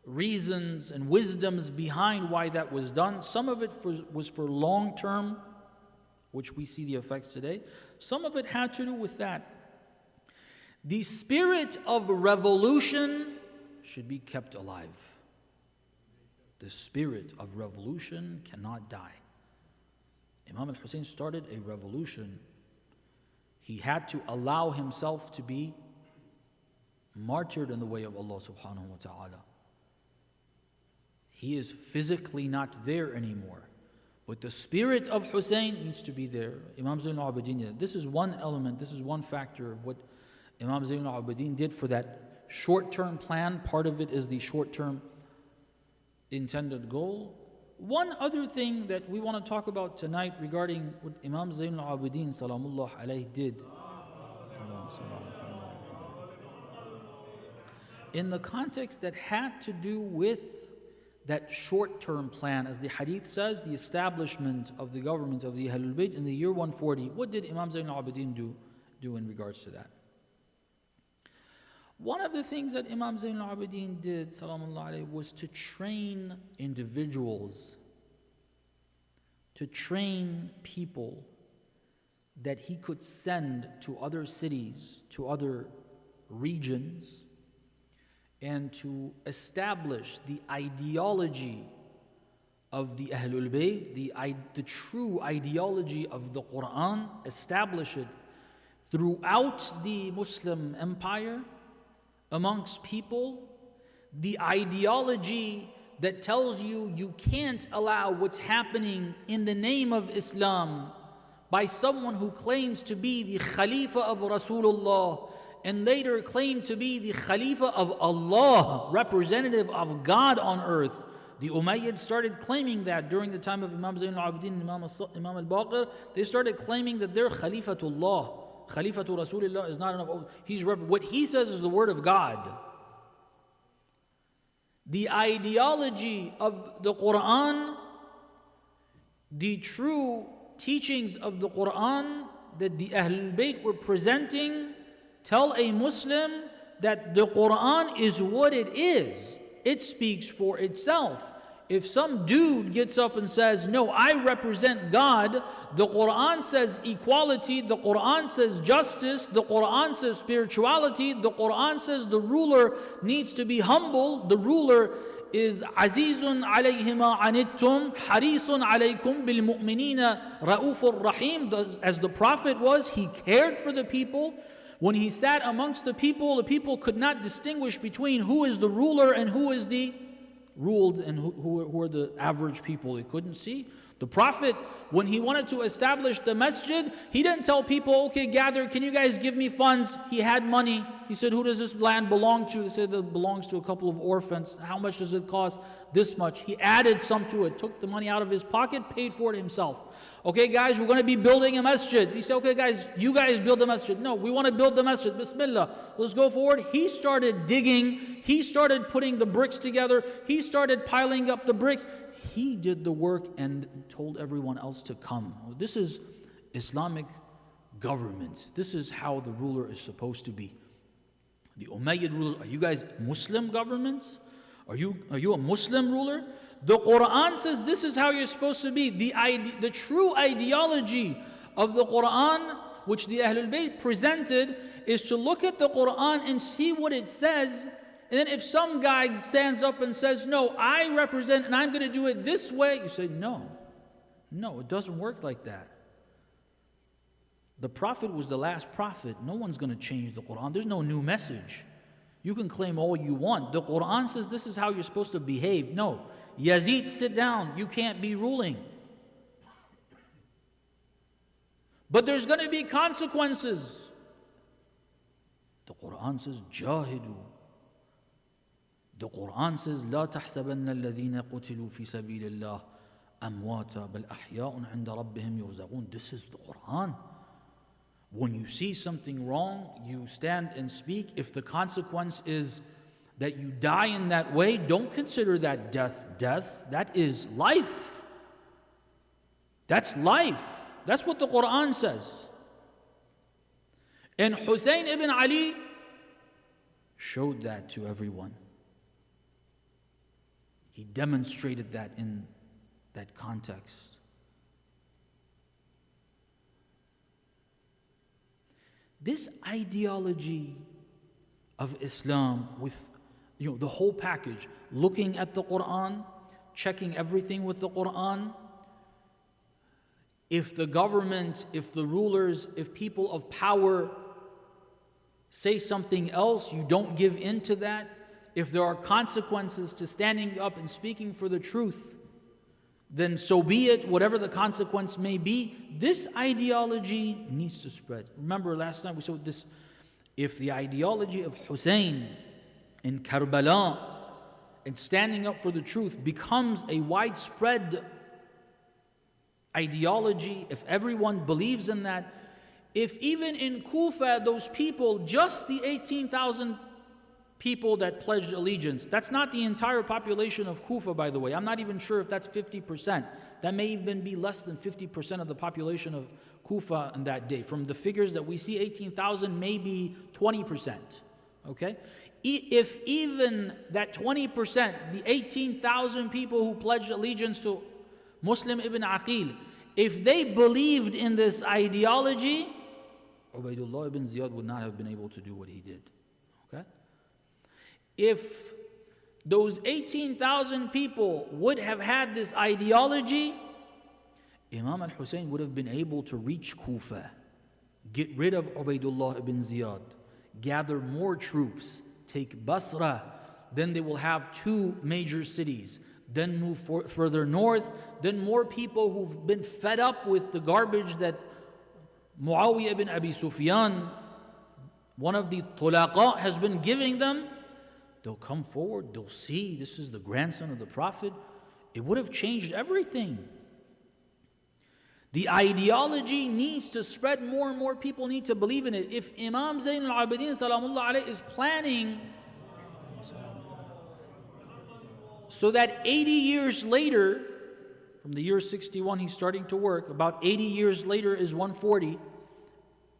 reasons and wisdoms behind why that was done. Some of it was for long term, which we see the effects today. Some of it had to do with that. The spirit of revolution should be kept alive. The spirit of revolution cannot die. Imam al-Hussein started a revolution. He had to allow himself to be martyred in the way of Allah subhanahu wa ta'ala. He is physically not there anymore. But the spirit of Hussein needs to be there. Imam Zainul Abideen, this is one element, this is one factor of what Imam Zainul Abideen did for that short-term plan. Part of it is the short-term intended goal. One other thing that we want to talk about tonight regarding what Imam Zainul Abideen salamullah alayhi did. In the context that had to do with that short-term plan, as the hadith says, the establishment of the government of the Ahlul Bayt in the year 140. What did Imam Zainul Abideen do in regards to that? One of the things that Imam Zainul Abideen did, salamullah alayhi, was to train individuals, to train people that he could send to other cities, to other regions, and to establish the ideology of the Ahlul Bayt, the true ideology of the Quran, establish it throughout the Muslim empire, amongst people, the ideology that tells you you can't allow what's happening in the name of Islam by someone who claims to be the Khalifa of Rasulullah and later claimed to be the Khalifa of Allah, representative of God on earth. The Umayyads started claiming that during the time of Imam Zainul Abideen and Imam al-Baqir. They started claiming that they're Khalifatullah. Khalifatu Rasulullah is not enough. What he says is the word of God. The ideology of the Quran, the true teachings of the Quran that the Ahlul Bayt were presenting, tell a Muslim that the Quran is what it is. It speaks for itself. If some dude gets up and says, no, I represent God, the Quran says equality, the Quran says justice, the Quran says spirituality, the Quran says the ruler needs to be humble, the ruler is azizun alayhi ma anittum, harisun alaykum bil mu'minina ra'ufur rahim. As the Prophet was, he cared for the people. When he sat amongst the people could not distinguish between who is the ruler and who is the ruled and who are the average people. They couldn't see. The Prophet, when he wanted to establish the masjid, he didn't tell people, okay, gather, can you guys give me funds? He had money. He said, who does this land belong to? They said, it belongs to a couple of orphans. How much does it cost? This much. He added some to it, took the money out of his pocket, paid for it himself. Okay, guys, we're going to be building a masjid. He said, okay, guys, you guys build a masjid. No, we want to build the masjid. Bismillah. Let's go forward. He started digging. He started putting the bricks together. He started piling up the bricks. He did the work and told everyone else to come. This is Islamic government. This is how the ruler is supposed to be. The Umayyad rulers, are you guys Muslim governments? Are you a Muslim ruler? The Quran says this is how you're supposed to be. The true ideology of the Quran, which the Ahlul Bayt presented, is to look at the Quran and see what it says. And then if some guy stands up and says, no, I represent and I'm going to do it this way, you say, no, it doesn't work like that. The Prophet was the last prophet. No one's going to change the Quran. There's no new message. You can claim all you want. The Quran says this is how you're supposed to behave. No. Yazid, sit down. You can't be ruling. But there's going to be consequences. The Quran says, Jahidu. The Quran says, لا تحسبن الذين قتلوا في سبيل الله أمواتا بل أحياء عند ربهم يرزقون. This is the Quran. When you see something wrong, you stand and speak. If the consequence is that you die in that way, don't consider that death. That is life. That's life. That's what the Quran says. And Hussein ibn Ali showed that to everyone. He demonstrated that in that context. This ideology of Islam with the whole package, looking at the Quran, checking everything with the Quran. If the government, if the rulers, if people of power say something else, you don't give in to that. If there are consequences to standing up and speaking for the truth, then so be it, whatever the consequence may be. This ideology needs to spread. Remember last night we saw this, if the ideology of Hussein in Karbala and standing up for the truth becomes a widespread ideology, if everyone believes in that, if even in Kufa those people, just the 18,000 people that pledged allegiance. That's not the entire population of Kufa, by the way. I'm not even sure if that's 50%. That may even be less than 50% of the population of Kufa on that day. From the figures that we see, 18,000, maybe 20%. Okay? If even that 20%, the 18,000 people who pledged allegiance to Muslim ibn Aqil, if they believed in this ideology, Ubaydullah ibn Ziyad would not have been able to do what he did. Okay? If those 18,000 people would have had this ideology, Imam al-Hussein would have been able to reach Kufa, get rid of Ubaydullah ibn Ziyad, gather more troops, take Basra, then they will have 2 major cities, then move further north, then more people who've been fed up with the garbage that Muawiyah ibn Abi Sufyan, one of the tulaqa, has been giving them. They'll come forward, they'll see this is the grandson of the Prophet. It would have changed everything. The ideology needs to spread more and more people need to believe in it. If Imam Zainul Abideen salamullah alayhi is planning so that 80 years later, from the year 61 he's starting to work, about 80 years later is 140,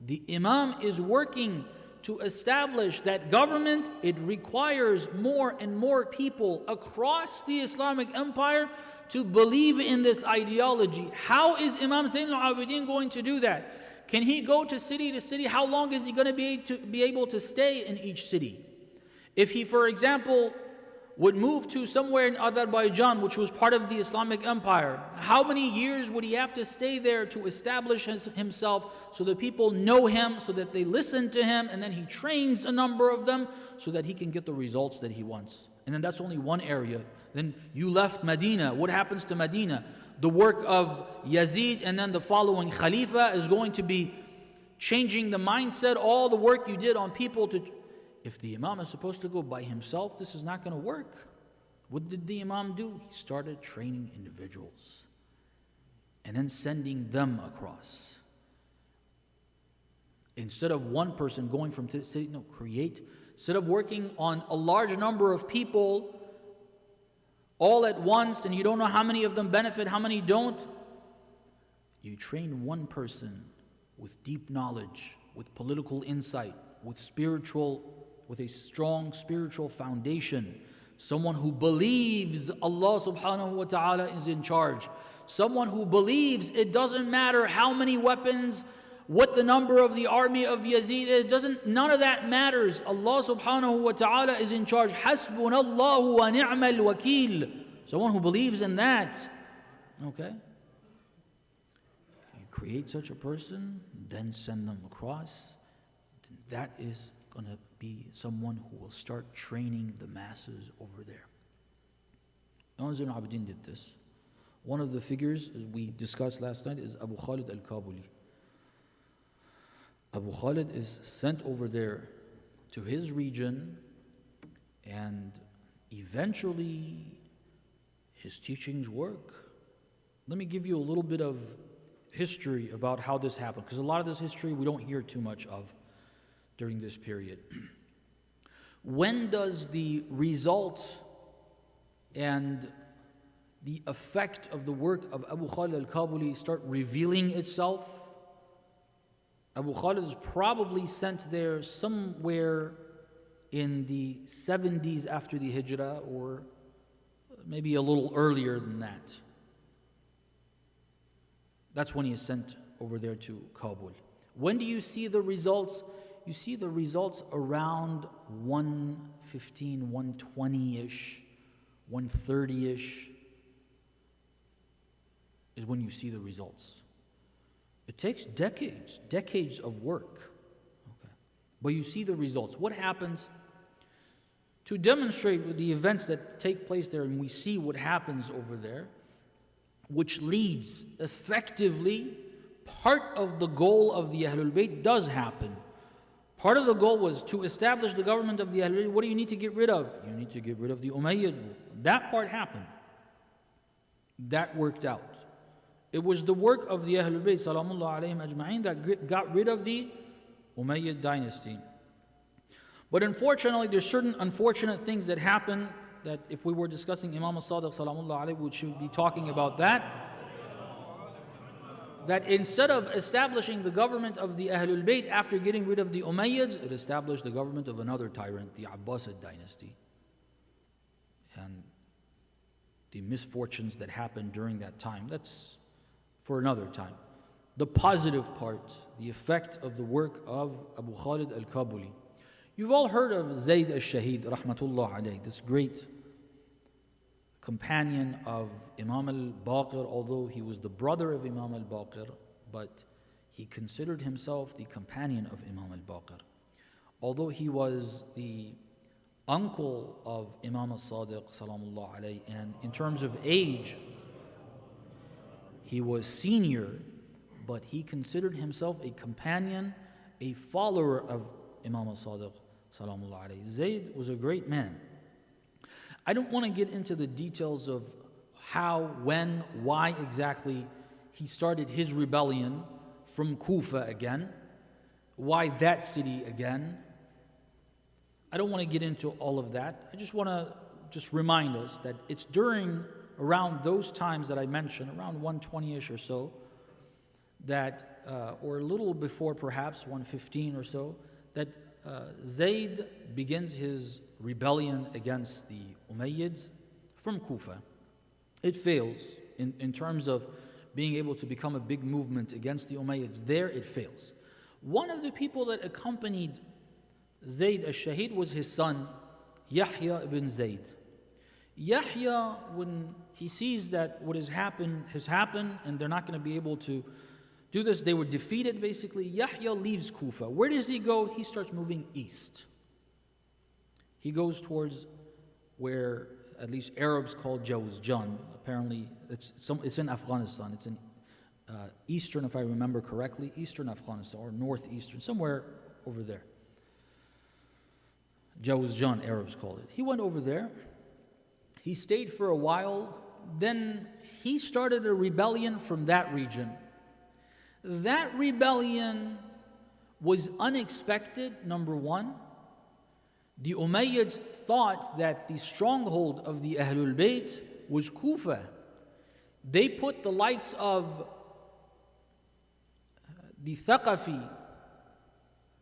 the Imam is working to establish that government, it requires more and more people across the Islamic empire to believe in this ideology. How is Imam Zainul Abideen going to do that? Can he go to city? How long is he going to be able to stay in each city? If he, for example, would move to somewhere in Azerbaijan, which was part of the Islamic Empire, how many years would he have to stay there to establish himself so that people know him, so that they listen to him, and then he trains a number of them so that he can get the results that he wants? And then that's only one area. Then you left Medina. What happens to Medina? The work of Yazid and then the following Khalifa is going to be changing the mindset, all the work you did on people to... If the Imam is supposed to go by himself, this is not going to work. What did the Imam do? He started training individuals and then sending them across. Instead of one person going from city, no, create. Instead of working on a large number of people all at once and you don't know how many of them benefit, how many don't, you train one person with deep knowledge, with political insight, with a strong spiritual foundation, someone who believes Allah subhanahu wa ta'ala is in charge, someone who believes it doesn't matter how many weapons, what the number of the army of Yazid is, none of that matters. Allah subhanahu wa ta'ala is in charge. Hasbunallahu wa ni'mal wakeel. Someone who believes in that. Okay? You create such a person, then send them across. That is going to be someone who will start training the masses over there. Imam Zainul Abideen did this. One of the figures we discussed last night is Abu Khalid al-Kabuli. Abu Khalid is sent over there to his region, and eventually his teachings work. Let me give you a little bit of history about how this happened, because a lot of this history we don't hear too much of during this period. When does the result and the effect of the work of Abu Khalid al-Kabuli start revealing itself? Abu Khalid is probably sent there somewhere in the 70s after the Hijrah, or maybe a little earlier than that. That's when he is sent over there to Kabul. When do you see the results? You see the results around 115, 120-ish, 130-ish is when you see the results. It takes decades of work. Okay. But you see the results. What happens? To demonstrate the events that take place there, and we see what happens over there, which leads effectively, part of the goal of the Ahlul Bayt does happen. Part of the goal was to establish the government of the Ahlul Bayt. What do you need to get rid of? You need to get rid of the Umayyad. That part happened. That worked out. It was the work of the Ahlul Bayt salamullah alayhim ajma'in that got rid of the Umayyad dynasty. But unfortunately, there's certain unfortunate things that happen that if we were discussing Imam al-Sadiq salamullah alayhi, we should be talking about that. That instead of establishing the government of the Ahlul Bayt after getting rid of the Umayyads, it established the government of another tyrant, the Abbasid dynasty. And the misfortunes that happened during that time, that's for another time. The positive part, the effect of the work of Abu Khalid al-Kabuli. You've all heard of Zayd al-Shahid, rahmatullah alayh, this great companion of Imam al-Baqir, although he was the brother of Imam al-Baqir, but he considered himself the companion of Imam al-Baqir. Although he was the uncle of Imam al-Sadiq, salamullah alayhi, and in terms of age, he was senior, but he considered himself a companion, a follower of Imam al-Sadiq, salamullah alayhi. Zayd was a great man. I don't want to get into the details of how, when, why exactly he started his rebellion from Kufa again, why that city again. I don't want to get into all of that. I just want to remind us that it's around those times that I mentioned, around 120-ish or so, that, or a little before perhaps, 115 or so, that Zayd begins his rebellion against the Umayyads from Kufa. It fails in terms of being able to become a big movement against the Umayyads. There it fails. One of the people that accompanied Zayd al-Shahid was his son, Yahya ibn Zayd. Yahya, when he sees that what has happened and they're not going to be able to do this, they were defeated basically, Yahya leaves Kufa. Where does he go? He starts moving east. He goes towards where at least Arabs call Jawzjan. Apparently, it's in Afghanistan. It's in eastern, if I remember correctly, eastern Afghanistan or northeastern, somewhere over there. Jawzjan, Arabs call it. He went over there. He stayed for a while. Then he started a rebellion from that region. That rebellion was unexpected, number one. The Umayyads thought that the stronghold of the Ahlul Bayt was Kufa. They put the likes of the Thaqafi,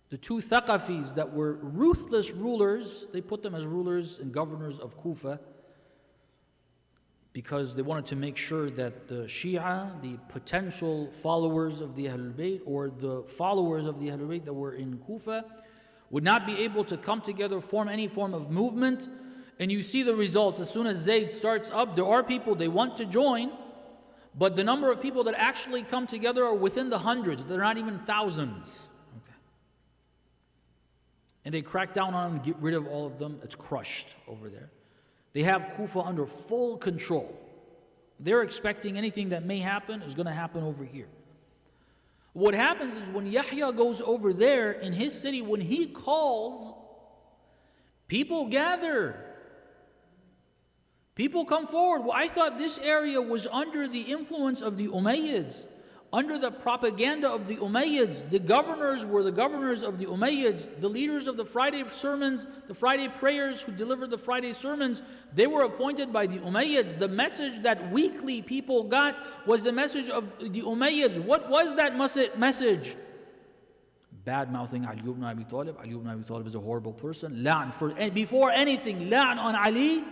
the two Thaqafis that were ruthless rulers, they put them as rulers and governors of Kufa because they wanted to make sure that the Shia, the potential followers of the Ahlul Bayt or the followers of the Ahlul Bayt that were in Kufa would not be able to come together, form any form of movement. And you see the results. As soon as Zayd starts up, there are people, they want to join, but the number of people that actually come together are within the hundreds. They're not even thousands. Okay. And they crack down on them, get rid of all of them. It's crushed over there. They have Kufa under full control. They're expecting anything that may happen is going to happen over here. What happens is when Yahya goes over there in his city, when he calls, people gather. People come forward. Well, I thought this area was under the influence of the Umayyads, under the propaganda of the Umayyads. The governors were the governors of the Umayyads. The leaders of the Friday sermons, the Friday prayers who delivered the Friday sermons, they were appointed by the Umayyads. The message that weekly people got was the message of the Umayyads. What was that message? Bad-mouthing Ali ibn Abi Talib. Ali ibn Abi Talib is a horrible person. Before anything, la'an on Ali,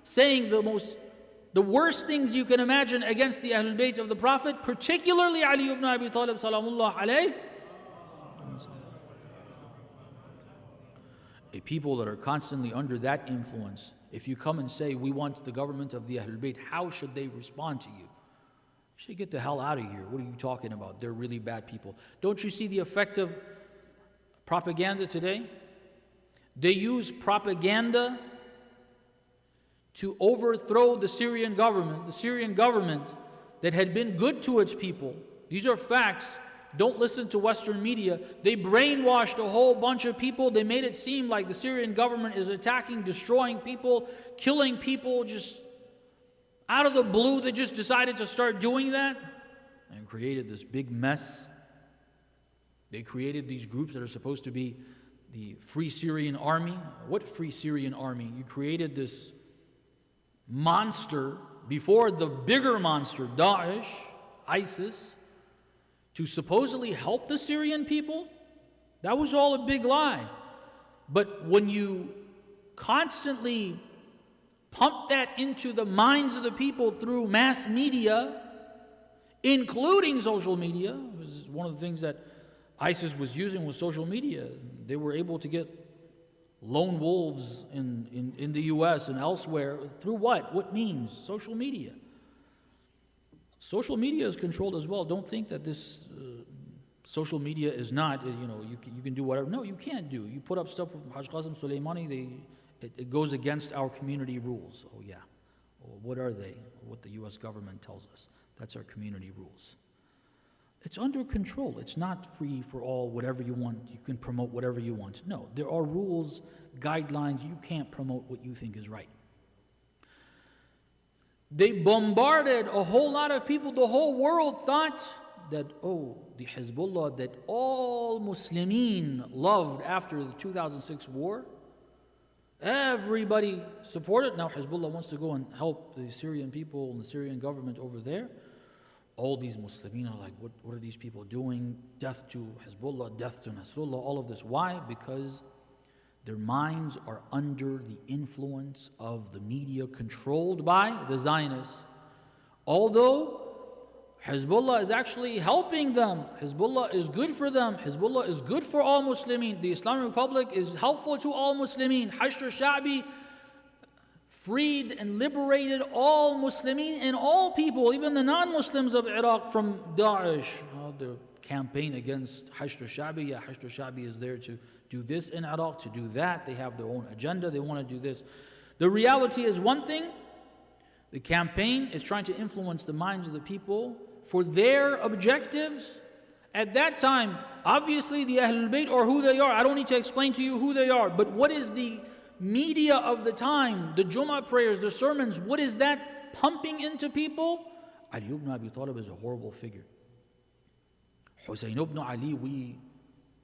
saying the worst things you can imagine against the Ahlul Bayt of the Prophet, particularly Ali ibn Abi Talib salamullah alayh. A people that are constantly under that influence, if you come and say, we want the government of the Ahlul Bayt, how should they respond to you? You should get the hell out of here. What are you talking about? They're really bad people. Don't you see the effect of propaganda today? They use propaganda to overthrow the Syrian government that had been good to its people. These are facts. Don't listen to Western media. They brainwashed a whole bunch of people. They made it seem like the Syrian government is attacking, destroying people, killing people, just out of the blue. They just decided to start doing that and created this big mess. They created these groups that are supposed to be the Free Syrian Army. What Free Syrian Army? You created this monster before the bigger monster, Daesh, ISIS, to supposedly help the Syrian people? That was all a big lie. But when you constantly pump that into the minds of the people through mass media, including social media, this is one of the things that ISIS was using was social media. They were able to get lone wolves in the US and elsewhere through what? What means? Social media. Social media is controlled as well. Don't think that this social media is not, you can do whatever. No, you can't do. You put up stuff with Haj Qasim Soleimani, it goes against our community rules. Oh yeah. Well, what are they? What the US government tells us. That's our community rules. It's under control. It's not free for all, whatever you want. You can promote whatever you want. No, there are rules, guidelines. You can't promote what you think is right. They bombarded a whole lot of people. The whole world thought that, the Hezbollah that all Muslimin loved after the 2006 war, everybody supported. Now Hezbollah wants to go and help the Syrian people and the Syrian government over there. All these Muslimin are like, what are these people doing? Death to Hezbollah, death to Nasrullah, all of this. Why? Because their minds are under the influence of the media controlled by the Zionists. Although Hezbollah is actually helping them. Hezbollah is good for them. Hezbollah is good for all Muslimin. The Islamic Republic is helpful to all Muslimin. Hashr Sha'bi freed and liberated all Muslimin and all people, even the non-Muslims of Iraq from Daesh. The campaign against Hashr Sha'bi, Hashr Sha'bi is there to do this in Iraq, to do that. They have their own agenda, they want to do this. The reality is one thing, the campaign is trying to influence the minds of the people for their objectives. At that time, obviously the Ahlul Bayt are who they are. I don't need to explain to you who they are, but what is the media of the time, the Jummah prayers, the sermons, what is that pumping into people? Ali ibn Abi Talib is a horrible figure. Hussein ibn Ali, we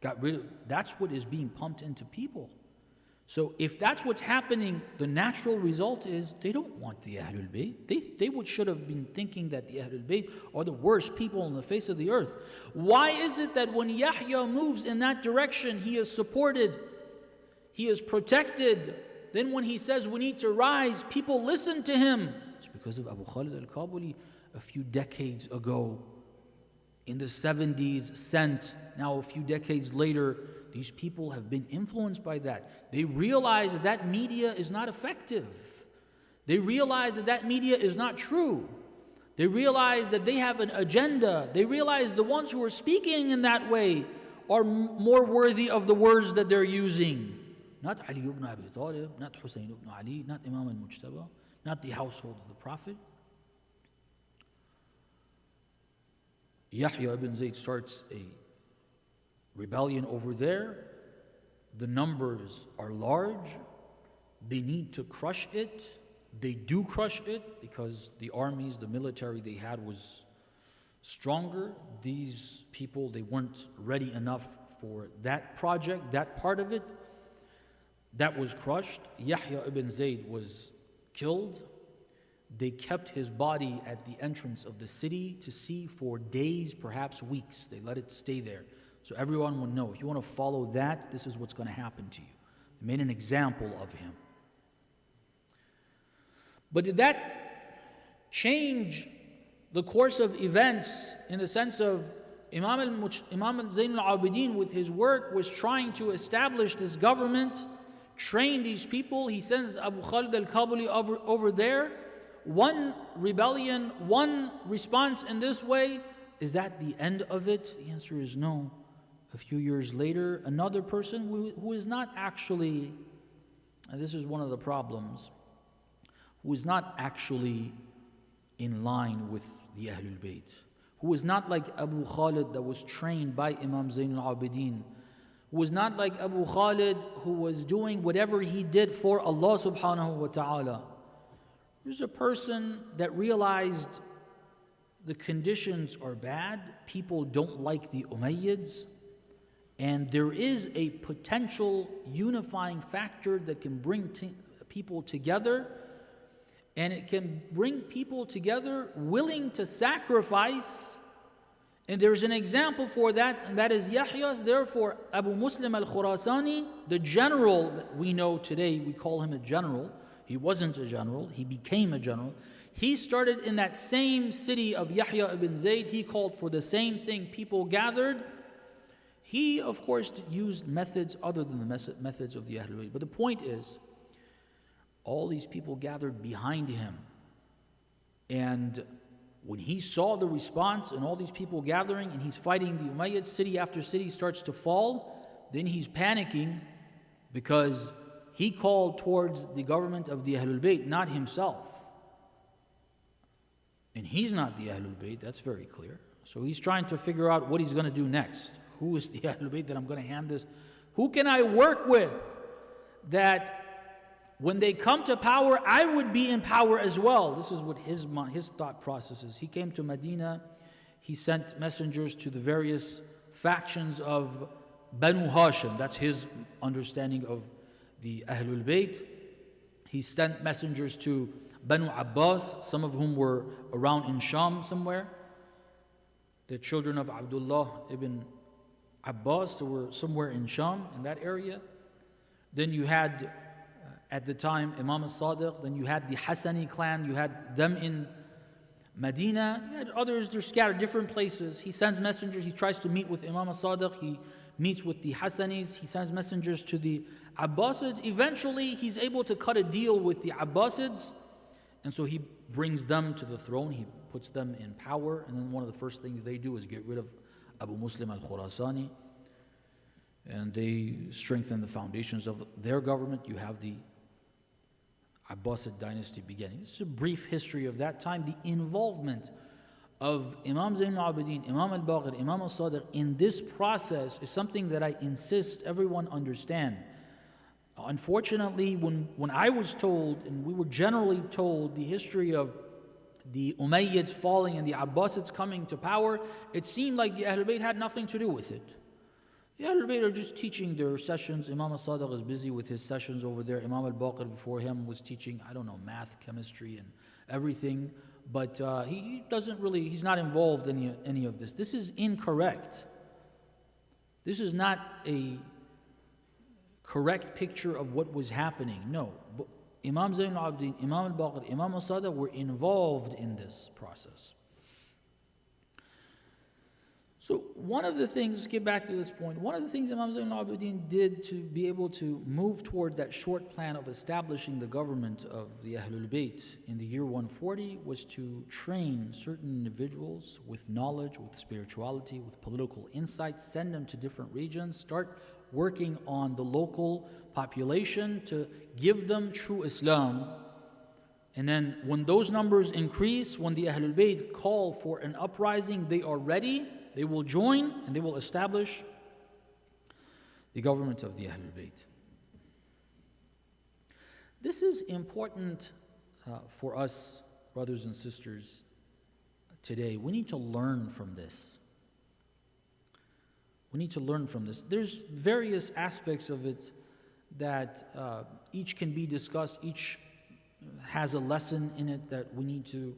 got rid of, that's what is being pumped into people. So if that's what's happening, the natural result is they don't want the Ahlul Bayt. They should have been thinking that the Ahlul Bayt are the worst people on the face of the earth. Why is it that when Yahya moves in that direction, he is supported, he is protected? Then when he says we need to rise, people listen to him. It's because of Abu Khalid al-Kabuli a few decades ago. In the 70s, sent. Now a few decades later, these people have been influenced by that. They realize that that media is not effective. They realize that that media is not true. They realize that they have an agenda. They realize the ones who are speaking in that way are more worthy of the words that they're using. Not Ali ibn Abi Talib, not Hussein ibn Ali, not Imam al-Mujtaba, not the household of the Prophet. Yahya ibn Zayd starts a rebellion over there. The numbers are large. They need to crush it. They do crush it because the armies, the military they had was stronger. These people, they weren't ready enough for that project, that part of it. That was crushed. Yahya ibn Zayd was killed. They kept his body at the entrance of the city to see for days, perhaps weeks. They let it stay there. So everyone would know, if you want to follow that, this is what's going to happen to you. They made an example of him. But did that change the course of events in the sense of Imam Zainul Abideen with his work was trying to establish this government, train these people. He sends Abu Khalid al-Kabuli over there. One rebellion, one response in this way, is that the end of it? The answer is no. A few years later, another person who is not actually, and this is one of the problems, who is not actually in line with the Ahlul Bayt, who is not like Abu Khalid that was trained by Imam Zainul Abideen, who was not like Abu Khalid who was doing whatever he did for Allah subhanahu wa ta'ala. There's a person that realized the conditions are bad, people don't like the Umayyads, And there is a potential unifying factor that can bring people together, and it can bring people together willing to sacrifice. And there's an example for that, and that is Yahya's. Therefore, Abu Muslim al-Khurasani, the general that we know today, we call him a general. He wasn't a general, he became a general. He started in that same city of Yahya ibn Zayd. He called for the same thing. People gathered. He, of course, used methods other than the methods of the Ahlul Bayt. But the point is, all these people gathered behind him. And when he saw the response and all these people gathering and he's fighting the Umayyads, city after city starts to fall, then he's panicking because he called towards the government of the Ahlul Bayt, not himself. And he's not the Ahlul Bayt, that's very clear. So he's trying to figure out what he's going to do next. Who is the Ahlul Bayt that I'm going to hand this? Who can I work with that when they come to power, I would be in power as well? This is what his thought process is. He came to Medina. He sent messengers to the various factions of Banu Hashim. That's his understanding of the Ahlul Bayt. He sent messengers to Banu Abbas, some of whom were around in Sham somewhere. The children of Abdullah ibn Abbas, who were somewhere in Sham, in that area. Then you had, at the time, Imam al-Sadiq. Then you had the Hassani clan. You had them in Medina. You had others, they're scattered different places. He sends messengers. He tries to meet with Imam al-Sadiq. He meets with the Hassanis. He sends messengers to the Abbasids. Eventually, he's able to cut a deal with the Abbasids. And so he brings them to the throne. He puts them in power. And then one of the first things they do is get rid of Abu Muslim al-Khurasani. And they strengthen the foundations of their government. You have the Abbasid dynasty beginning. This is a brief history of that time. The involvement of Imam Zainul Abideen, Imam al-Baqir, Imam al-Sadiq in this process is something that I insist everyone understand. Unfortunately, when I was told, and we were generally told, the history of the Umayyads falling and the Abbasids coming to power, it seemed like the Ahlul Bayt had nothing to do with it. The Ahlul Bayt are just teaching their sessions. Imam al-Sadiq is busy with his sessions over there. Imam al-Baqir before him was teaching, I don't know, math, chemistry, and everything. But he doesn't really, he's not involved in any of this. This is incorrect. This is not a correct picture of what was happening. No. Imam Zainul Abideen, Imam al-Baqir, Imam al-Sadiq were involved in this process. So one of the things, let's get back to this point, one of the things Imam Zainul Abideen did to be able to move towards that short plan of establishing the government of the Ahlul Bayt in the year 140 was to train certain individuals with knowledge, with spirituality, with political insight, send them to different regions, start working on the local population to give them true Islam. And then when those numbers increase, when the Ahlul Bayt call for an uprising, they are ready. They will join and they will establish the government of the Ahlul Bayt. This is important for us, brothers and sisters, today. We need to learn from this. We need to learn from this. There's various aspects of it that each can be discussed. Each has a lesson in it that we need to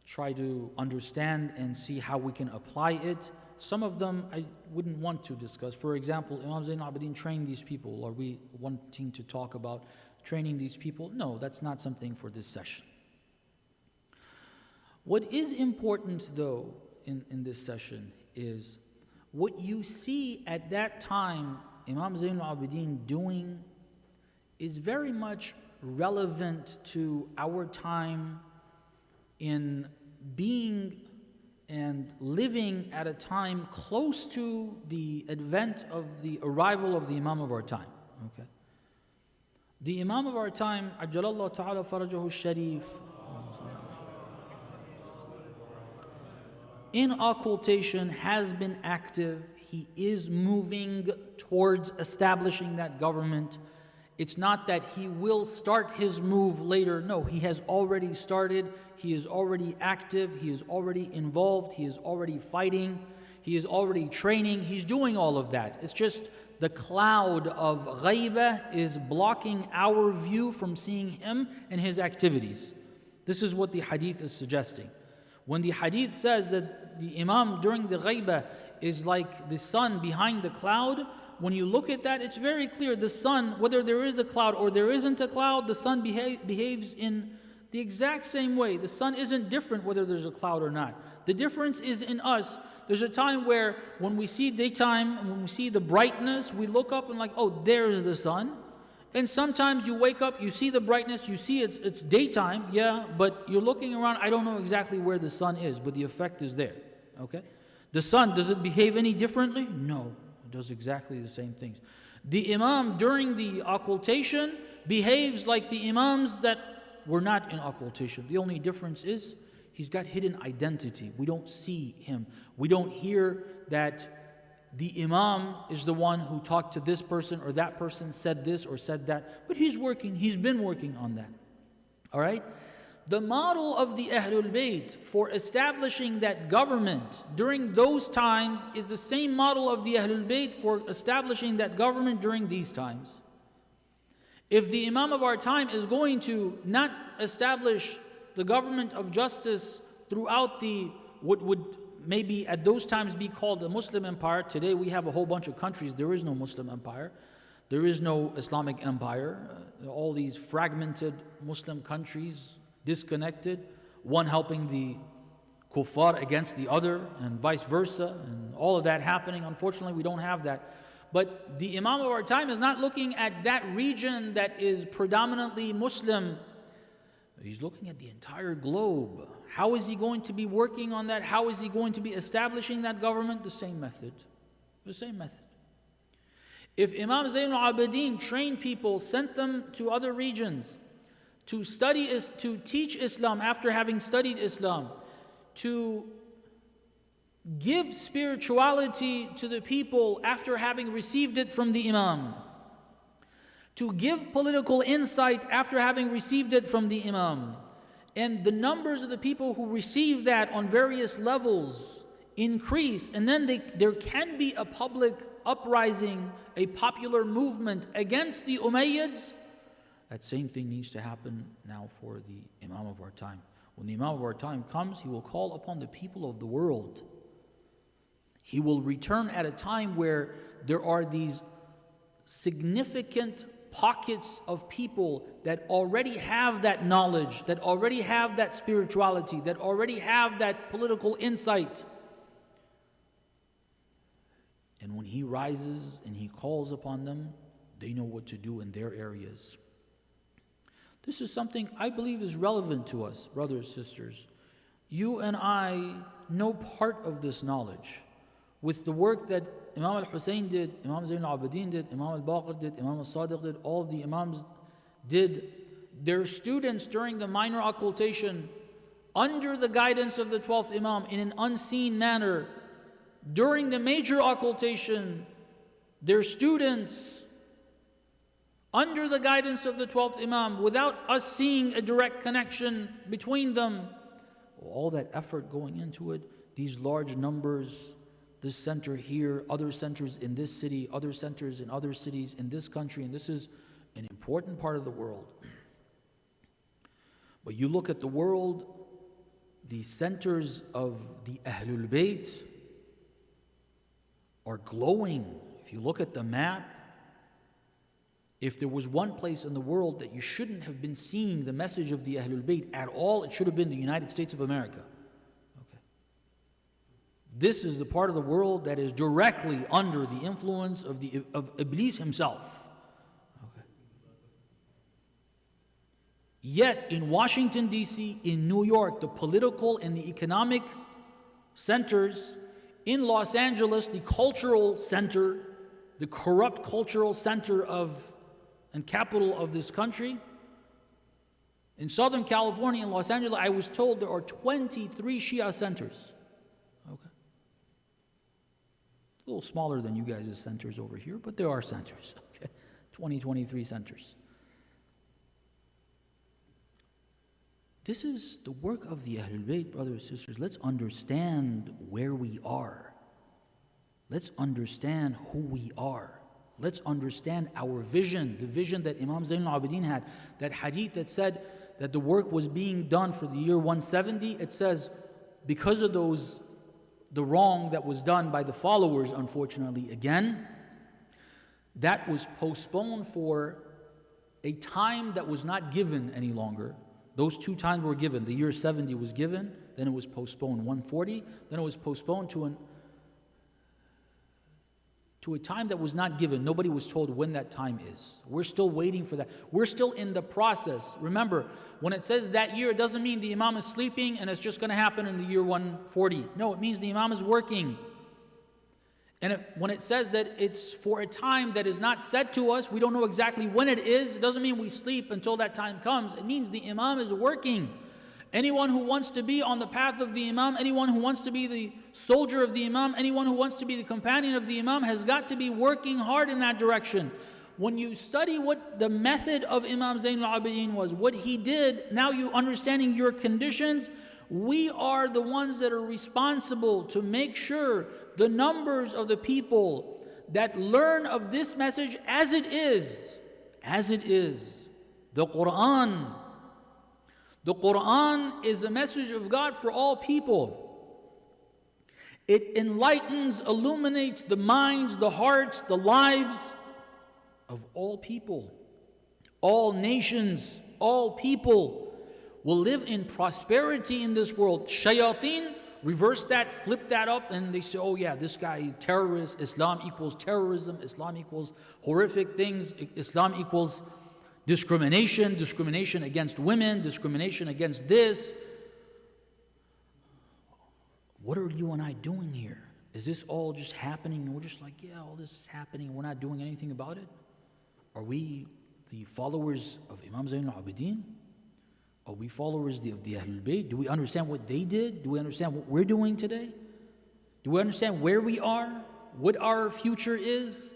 try to understand and see how we can apply it. Some of them I wouldn't want to discuss. For example, Imam Zainul Abideen trained these people. Are we wanting to talk about training these people? No, that's not something for this session. What is important, though, in this session is what you see at that time Imam Zainul Abideen doing is very much relevant to our time in being and living at a time close to the advent of the arrival of the Imam of our time. Okay, the Imam of our time, Ajjalallahu Ta'ala Farajahu Sharif, in occultation has been active. He is moving towards establishing that government. It's not that he will start his move later. No, he has already started. He is already active. He is already involved. He is already fighting. he is already training, he's doing all of that. It's just the cloud of ghaibah is blocking our view from seeing him and his activities. This is what the hadith is suggesting. When the hadith says that the imam during the ghaibah is like the sun behind the cloud, when you look at that, it's very clear. The sun, whether there is a cloud or there isn't a cloud, the sun behaves in the exact same way. The sun isn't different whether there's a cloud or not. The difference is in us. There's a time where when we see daytime, and when we see the brightness, we look up and like, oh, there's the sun. And sometimes you wake up, you see the brightness, you see it's daytime, yeah, but you're looking around, I don't know exactly where the sun is, but the effect is there, okay? The sun, does it behave any differently? No, it does exactly the same things. The imam during the occultation behaves like the imams that were not in occultation. The only difference is he's got hidden identity. We don't see him. We don't hear that the imam is the one who talked to this person or that person said this or said that. But he's been working on that. All right? The model of the Ahlul Bayt for establishing that government during those times is the same model of the Ahlul Bayt for establishing that government during these times. If the imam of our time is going to not establish the government of justice throughout what would maybe at those times be called the Muslim empire. Today we have a whole bunch of countries. There is no Muslim empire. There is no Islamic empire. All these fragmented Muslim countries, disconnected, one helping the kuffar against the other and vice versa, and all of that happening. Unfortunately, we don't have that. But the imam of our time is not looking at that region that is predominantly Muslim. He's looking at the entire globe. How is he going to be working on that? How is he going to be establishing that government? The same method. The same method. If Imam Zainul Abideen trained people, sent them to other regions to to teach Islam after having studied Islam, to give spirituality to the people after having received it from the Imam, to give political insight after having received it from the Imam. And the numbers of the people who receive that on various levels increase, and then there can be a public uprising, a popular movement against the Umayyads. That same thing needs to happen now for the Imam of our time. When the Imam of our time comes, he will call upon the people of the world. He will return at a time where there are these significant pockets of people that already have that knowledge, that already have that spirituality, that already have that political insight. And when he rises and he calls upon them, they know what to do in their areas. This is something I believe is relevant to us, brothers and sisters. You and I know part of this knowledge. With the work that Imam al-Hussein did, Imam Zainul Abideen did, Imam al-Baqir did, Imam al-Sadiq did, all of the Imams did, their students during the minor occultation, under the guidance of the 12th Imam, in an unseen manner, during the major occultation, their students, under the guidance of the 12th Imam, without us seeing a direct connection between them, all that effort going into it, these large numbers, this center here, other centers in this city, other centers in other cities in this country, and this is an important part of the world. But you look at the world, the centers of the Ahlul Bayt are glowing. If you look at the map, if there was one place in the world that you shouldn't have been seeing the message of the Ahlul Bayt at all, it should have been the United States of America. This is the part of the world that is directly under the influence of Iblis himself. Okay. Yet in Washington, D.C., in New York, the political and the economic centers, in Los Angeles, the cultural center, the corrupt cultural center and capital of this country, in Southern California, in Los Angeles, I was told there are 23 Shia centers. Okay. A little smaller than you guys' centers over here, but there are centers, okay? 23 centers. This is the work of the Ahlul Bayt, brothers and sisters. Let's understand where we are. Let's understand who we are. Let's understand our vision, the vision that Imam Zainul Abideen had. That hadith that said that the work was being done for the year 170, it says, because of the wrong that was done by the followers, unfortunately, again, that was postponed for a time that was not given any longer. Those 2 times were given. The year 70 was given, then it was postponed 140, then it was postponed to a time that was not given. Nobody was told when that time is. We're still waiting for that. We're still in the process. Remember, when it says that year, it doesn't mean the Imam is sleeping and it's just going to happen in the year 140. No, it means the Imam is working. And when it says that it's for a time that is not said to us, we don't know exactly when it is, it doesn't mean we sleep until that time comes. It means the Imam is working. Anyone who wants to be on the path of the Imam, anyone who wants to be the soldier of the Imam, anyone who wants to be the companion of the Imam has got to be working hard in that direction. When you study what the method of Imam Zainul Abideen was, what he did, now you understanding your conditions, we are the ones that are responsible to make sure the numbers of the people that learn of this message as it is. The Quran is a message of God for all people. It enlightens, illuminates the minds, the hearts, the lives of all people. All nations, all people will live in prosperity in this world. Shayateen reverse that, flip that up, and they say, oh yeah, this guy, terrorist, Islam equals terrorism, Islam equals horrific things, Islam equals discrimination against women, discrimination against this. What are you and I doing here? Is this all just happening and we're just like, yeah, all this is happening and we're not doing anything about it? Are we the followers of Imam Zainul Abideen? Are we followers of the Ahlul Bayt? Do we understand what they did? Do we understand what we're doing today? Do we understand where we are? What our future is?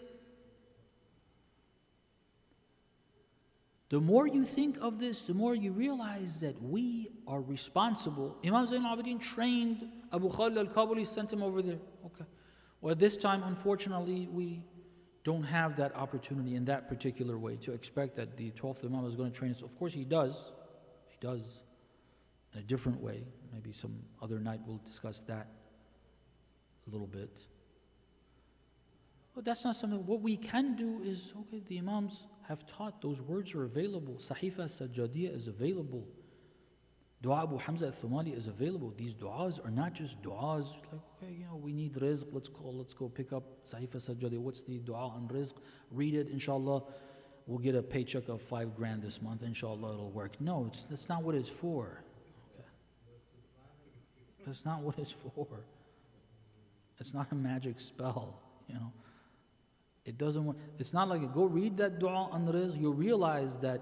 The more you think of this, the more you realize that we are responsible. Imam Zainul Abideen trained Abu Khalid al-Kabuli, sent him over there. Okay. Well, at this time, unfortunately, we don't have that opportunity in that particular way to expect that the 12th Imam is going to train us. Of course, he does. He does in a different way. Maybe some other night we'll discuss that a little bit. But that's not something. What we can do is, okay, the Imams have taught, those words are available. Sahifa Sajjadiyya is available. Dua Abu Hamza al-Thumali is available. These du'as are not just du'as like, okay, we need rizq, let's go pick up Sahifa Sajjadiyya. What's the dua on rizq? Read it, inshallah. We'll get a paycheck of $5,000 this month, inshallah it'll work. No, that's not what it's for. Okay. That's not what it's for. It's not a magic spell, It doesn't work. It's not like go read that dua on rizq. You'll realize that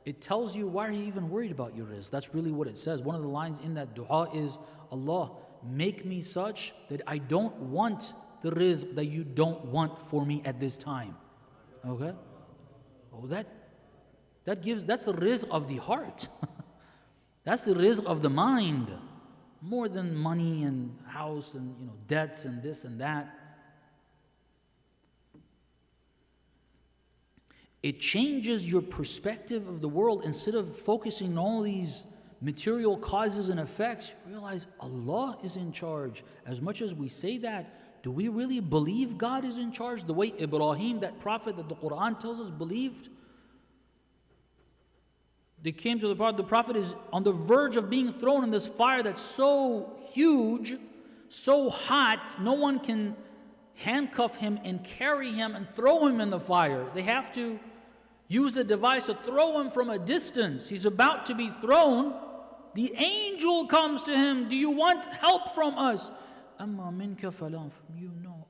it tells you why are you even worried about your rizq. That's really what it says. One of the lines in that dua is, Allah, make me such that I don't want the rizq that you don't want for me at this time. Okay? Oh, that's the rizq of the heart. That's the rizq of the mind. More than money and house and debts and this and that. It changes your perspective of the world. Instead of focusing on all these material causes and effects, you realize Allah is in charge. As much as we say that, do we really believe God is in charge? The way Ibrahim, that prophet that the Quran tells us, believed? They came to the Prophet is on the verge of being thrown in this fire that's so huge, so hot, no one can handcuff him and carry him and throw him in the fire. They have to use a device to throw him from a distance. He's about to be thrown. The angel comes to him. Do you want help from us? Amma minka falam.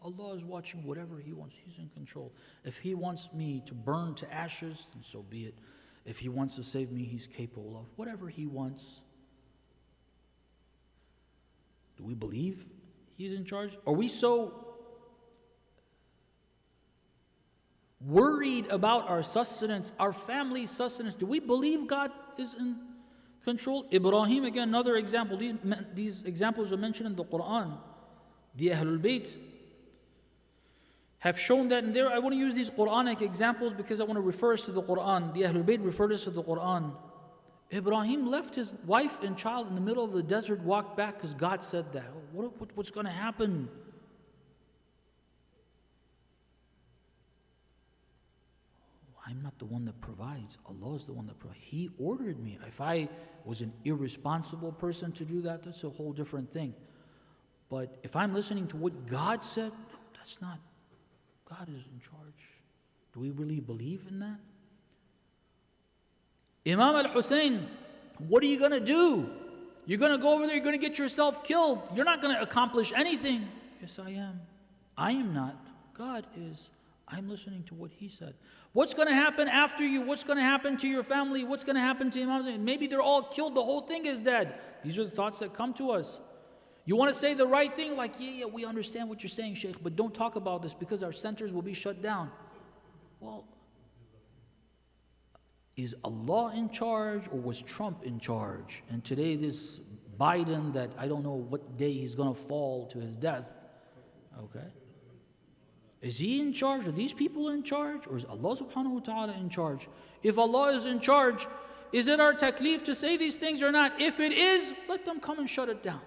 Allah is watching whatever He wants. He's in control. If He wants me to burn to ashes, then so be it. If He wants to save me, He's capable of whatever He wants. Do we believe He's in charge? Are we so worried about our sustenance, our family's sustenance? Do we believe God is in control? Ibrahim, again, another example. These examples are mentioned in the Quran. The Ahlul Bayt, have shown that. And there, I want to use these Quranic examples because I want to refer us to the Quran. The Ahlul Bayt referred us to the Quran. Ibrahim left his wife and child in the middle of the desert, walked back because God said that. What's going to happen? I'm not the one that provides. Allah is the one that provides. He ordered me. If I was an irresponsible person to do that, that's a whole different thing. But if I'm listening to what God said, no, that's not. God is in charge. Do we really believe in that? Imam al-Hussein, what are you going to do? You're going to go over there, you're going to get yourself killed. You're not going to accomplish anything. Yes, I am. I am not. God is. I'm listening to what he said. What's going to happen after you? What's going to happen to your family? What's going to happen to Imam? Maybe they're all killed. The whole thing is dead. These are the thoughts that come to us. You want to say the right thing? Like, yeah, we understand what you're saying, Shaykh, but don't talk about this because our centers will be shut down. Well, is Allah in charge or was Trump in charge? And today this Biden that I don't know what day he's going to fall to his death, okay? Is he in charge? Are these people in charge? Or is Allah subhanahu wa ta'ala in charge? If Allah is in charge, is it our taklif to say these things or not? If it is, let them come and shut it down.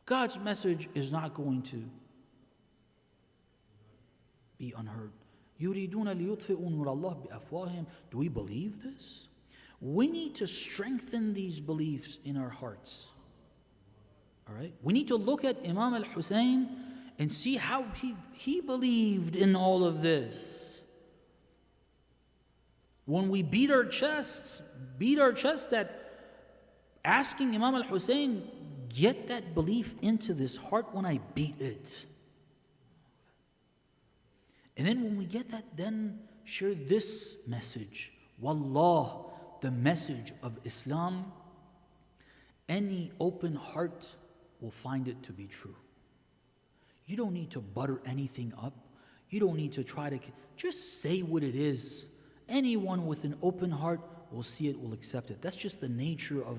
God's message is not going to be unheard. يُرِيدُونَ لِيُطْفِئُوا نُورَ اللَّهِ بِأَفْوَاهِهِمْ. Do we believe this? We need to strengthen these beliefs in our hearts. All right? We need to look at Imam al-Hussein and see how he believed in all of this. When we beat our chests that asking Imam al-Hussein, get that belief into this heart when I beat it. And then when we get that, then share this message. Wallah, the message of Islam, any open heart will find it to be true. You don't need to butter anything up. You don't need to try to, just say what it is. Anyone with an open heart will see it, will accept it. That's just the nature of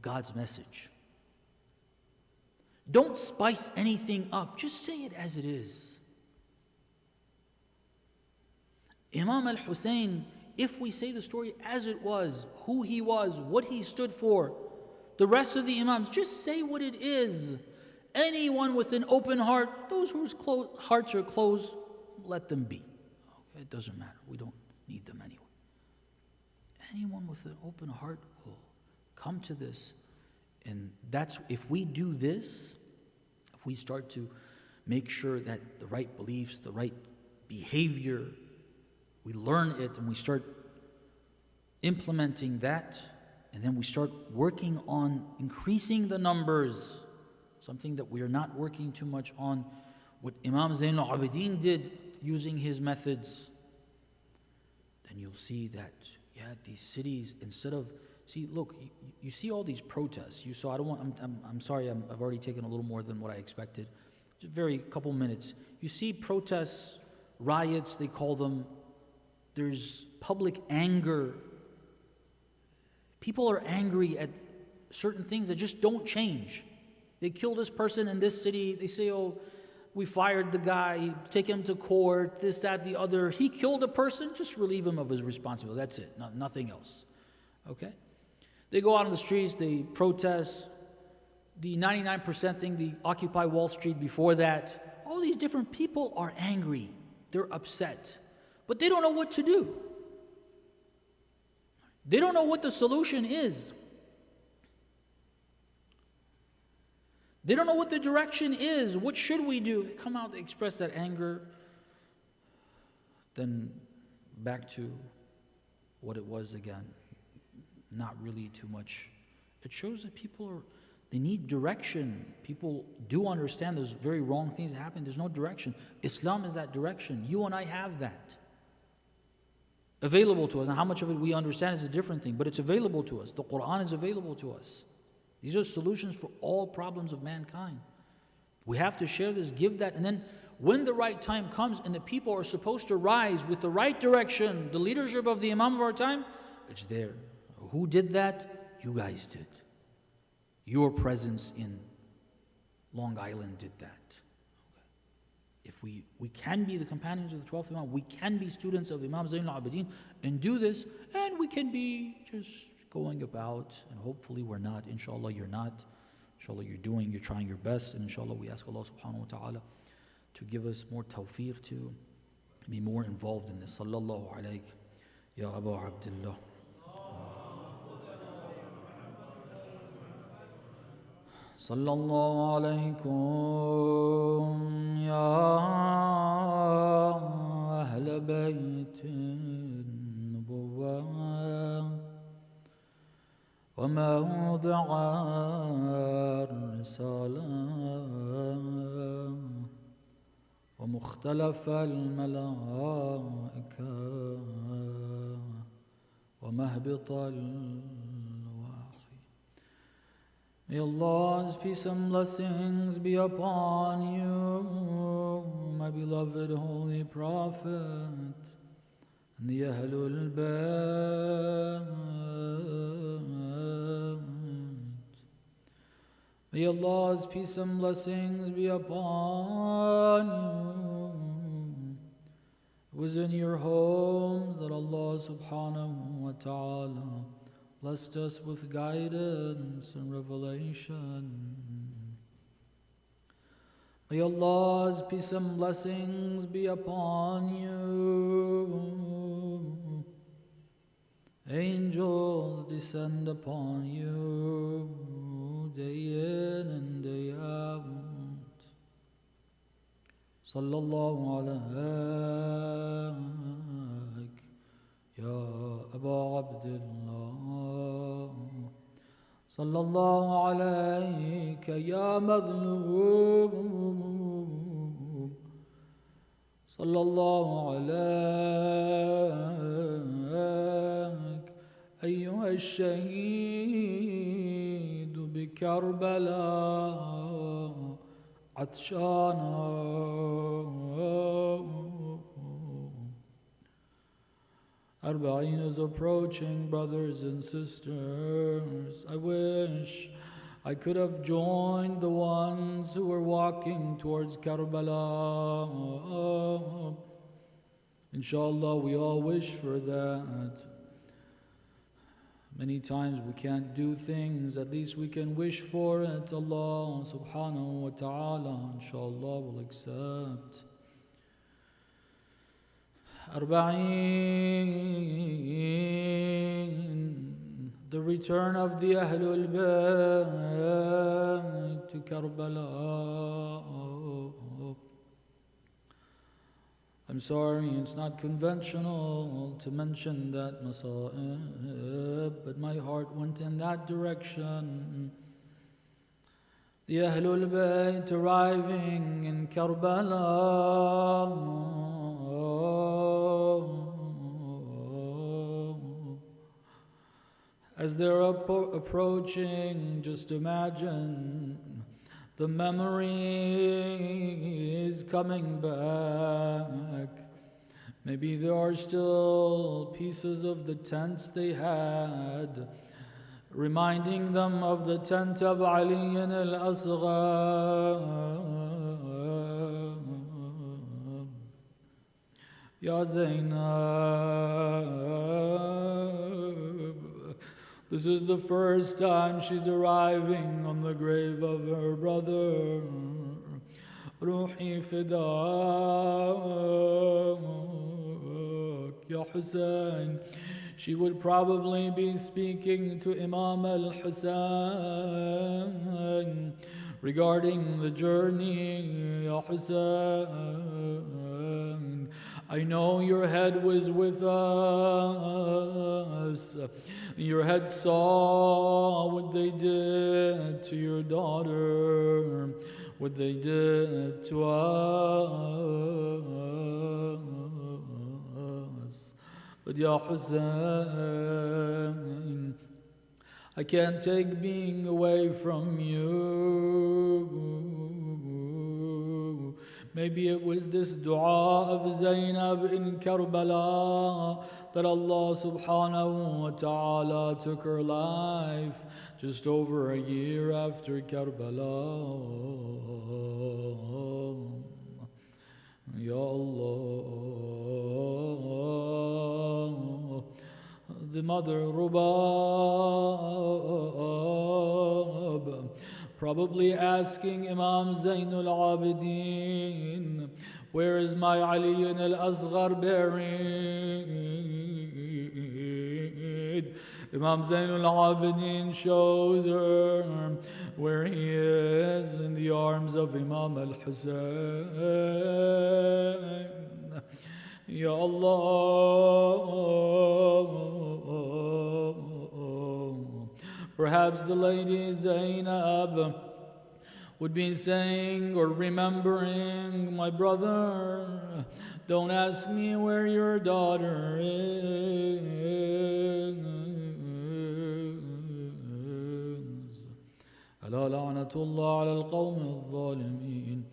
God's message. Don't spice anything up. Just say it as it is. Imam al-Hussein, if we say the story as it was, who he was, what he stood for, the rest of the Imams, just say what it is. Anyone with an open heart, those whose hearts are closed, let them be. Okay, it doesn't matter. We don't need them anyway. Anyone with an open heart will come to this. And that's, if we do this, if we start to make sure that the right beliefs, the right behavior, we learn it and we start implementing that, and then we start working on increasing the numbers, something that we are not working too much on, what Imam Zainul Abideen did using his methods, then you'll see that, yeah, these cities, instead of, see, look, you see all these protests. You saw, I'm sorry, I've already taken a little more than what I expected. Just very couple minutes. You see protests, riots, they call them. There's public anger. People are angry at certain things that just don't change. They kill this person in this city. They say, oh, we fired the guy, take him to court, this, that, the other. He killed a person, just relieve him of his responsibility. That's it, nothing else. Okay? They go out on the streets, they protest. The 99% thing, the Occupy Wall Street before that. All these different people are angry. They're upset. But they don't know what to do. They don't know what the solution is. They don't know what the direction is. What should we do? They come out, they express that anger. Then back to what it was again. Not really too much. It shows that people they need direction. People do understand there's very wrong things that happen. There's no direction. Islam is that direction. You and I have that available to us. And how much of it we understand is a different thing, but it's available to us. The Quran is available to us. These are solutions for all problems of mankind. We have to share this, give that, and then when the right time comes and the people are supposed to rise with the right direction, the leadership of the Imam of our time, it's there. Who did that? You guys did. Your presence in Long Island did that. Okay. If we can be the companions of the 12th Imam, we can be students of Imam Zainul Abideen and do this, and we can be just going about, and hopefully we're not, inshallah you're not, inshallah you're trying your best, and inshallah we ask Allah subhanahu wa ta'ala to give us more tawfiq to be more involved in this. Sallallahu alayk, Ya Abu Abdullah. Sallallahu alaykum, Ya Ahl Bayt Nubuwwah wa mawdi'a ar-risalah ومختلف الملائكة ومهبط الوحي. May Allah's peace and blessings be upon you, my beloved Holy Prophet, and the Ahlul Bayt. May Allah's peace and blessings be upon you. It was in your homes that Allah subhanahu wa ta'ala blessed us with guidance and revelation. May Allah's peace and blessings be upon you. Angels descend upon you day in and day out. Sallallahu alayk, Ya Aba Abdullah. Sallallahu alayk, Ya Madlub. Sallallahu alayk, أيها الشهيد بكربلاء عطشانا. Arba'een is approaching, brothers and sisters. I wish I could have joined the ones who were walking towards Karbala. Inshallah, we all wish for that. Many times we can't do things, at least we can wish for it. Allah subhanahu wa ta'ala, inshallah, will accept. Arba'een, the return of the Ahlul Bayt to Karbala. I'm sorry, it's not conventional to mention that masa'ib, but my heart went in that direction. The Ahlul Bayt arriving in Karbala. As they're approaching, just imagine the memory is coming back. Maybe there are still pieces of the tents they had, reminding them of the tent of Ali al-Asghar. Ya Zainul, this is the first time she's arriving on the grave of her brother. Ruhi fidak, Ya Hussein. She would probably be speaking to Imam al-Hussein regarding the journey. Ya Hussein, I know your head was with us. Your head saw what they did to your daughter, what they did to us. But Ya Hussein, I can't take being away from you. Maybe it was this dua of Zainab in Karbala that Allah subhanahu wa ta'ala took her life just over a year after Karbala. Ya Allah, the mother Rubab, probably asking Imam Zainul Abideen, where is my Ali al-Asghar buried? Imam Zainul Abideen shows her where he is, in the arms of Imam al-Hussein. Ya Allah, perhaps the lady Zainab would be saying or remembering, my brother, don't ask me where your daughter is. ألا لعنة الله على القوم الظالمين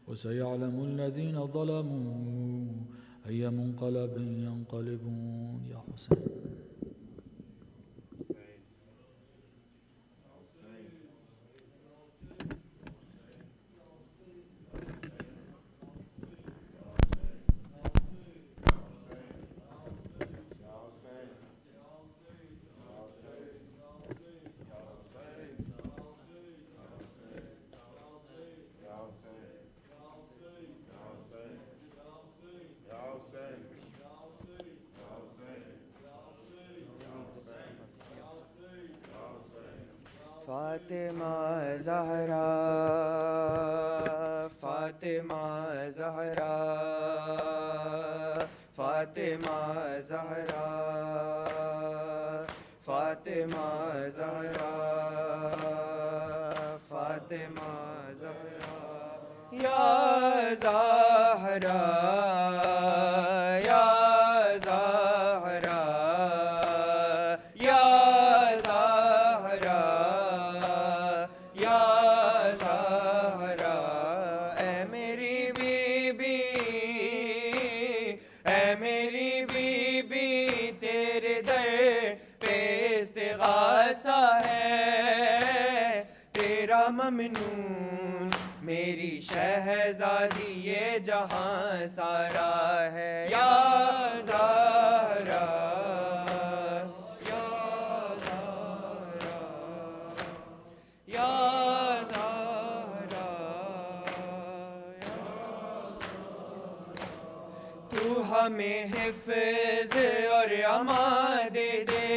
وسيعلم الذين ظلموا أي منقلب ينقلبون. يا حسين. فاطمہ زہرا فاطمہ زہرا فاطمہ زہرا فاطمہ زہرا فاطمہ زہرا یا زہرا یا زہرا یا ممنون میری شہزادی یہ جہاں سارا ہے یا زہرا یا زہرا یا زہرا تو ہمیں حفظ اور امان دے دے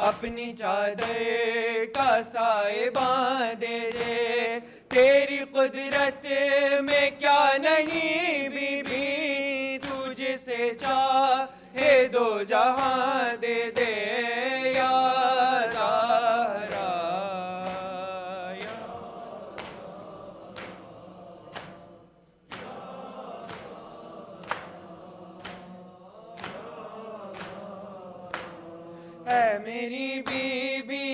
اپنی چادر کا سائبان دے دے تیری قدرت میں کیا نہیں بی بی تجھ سے چاہے دو جہاں دے دے یا زہرا اے میری بی بی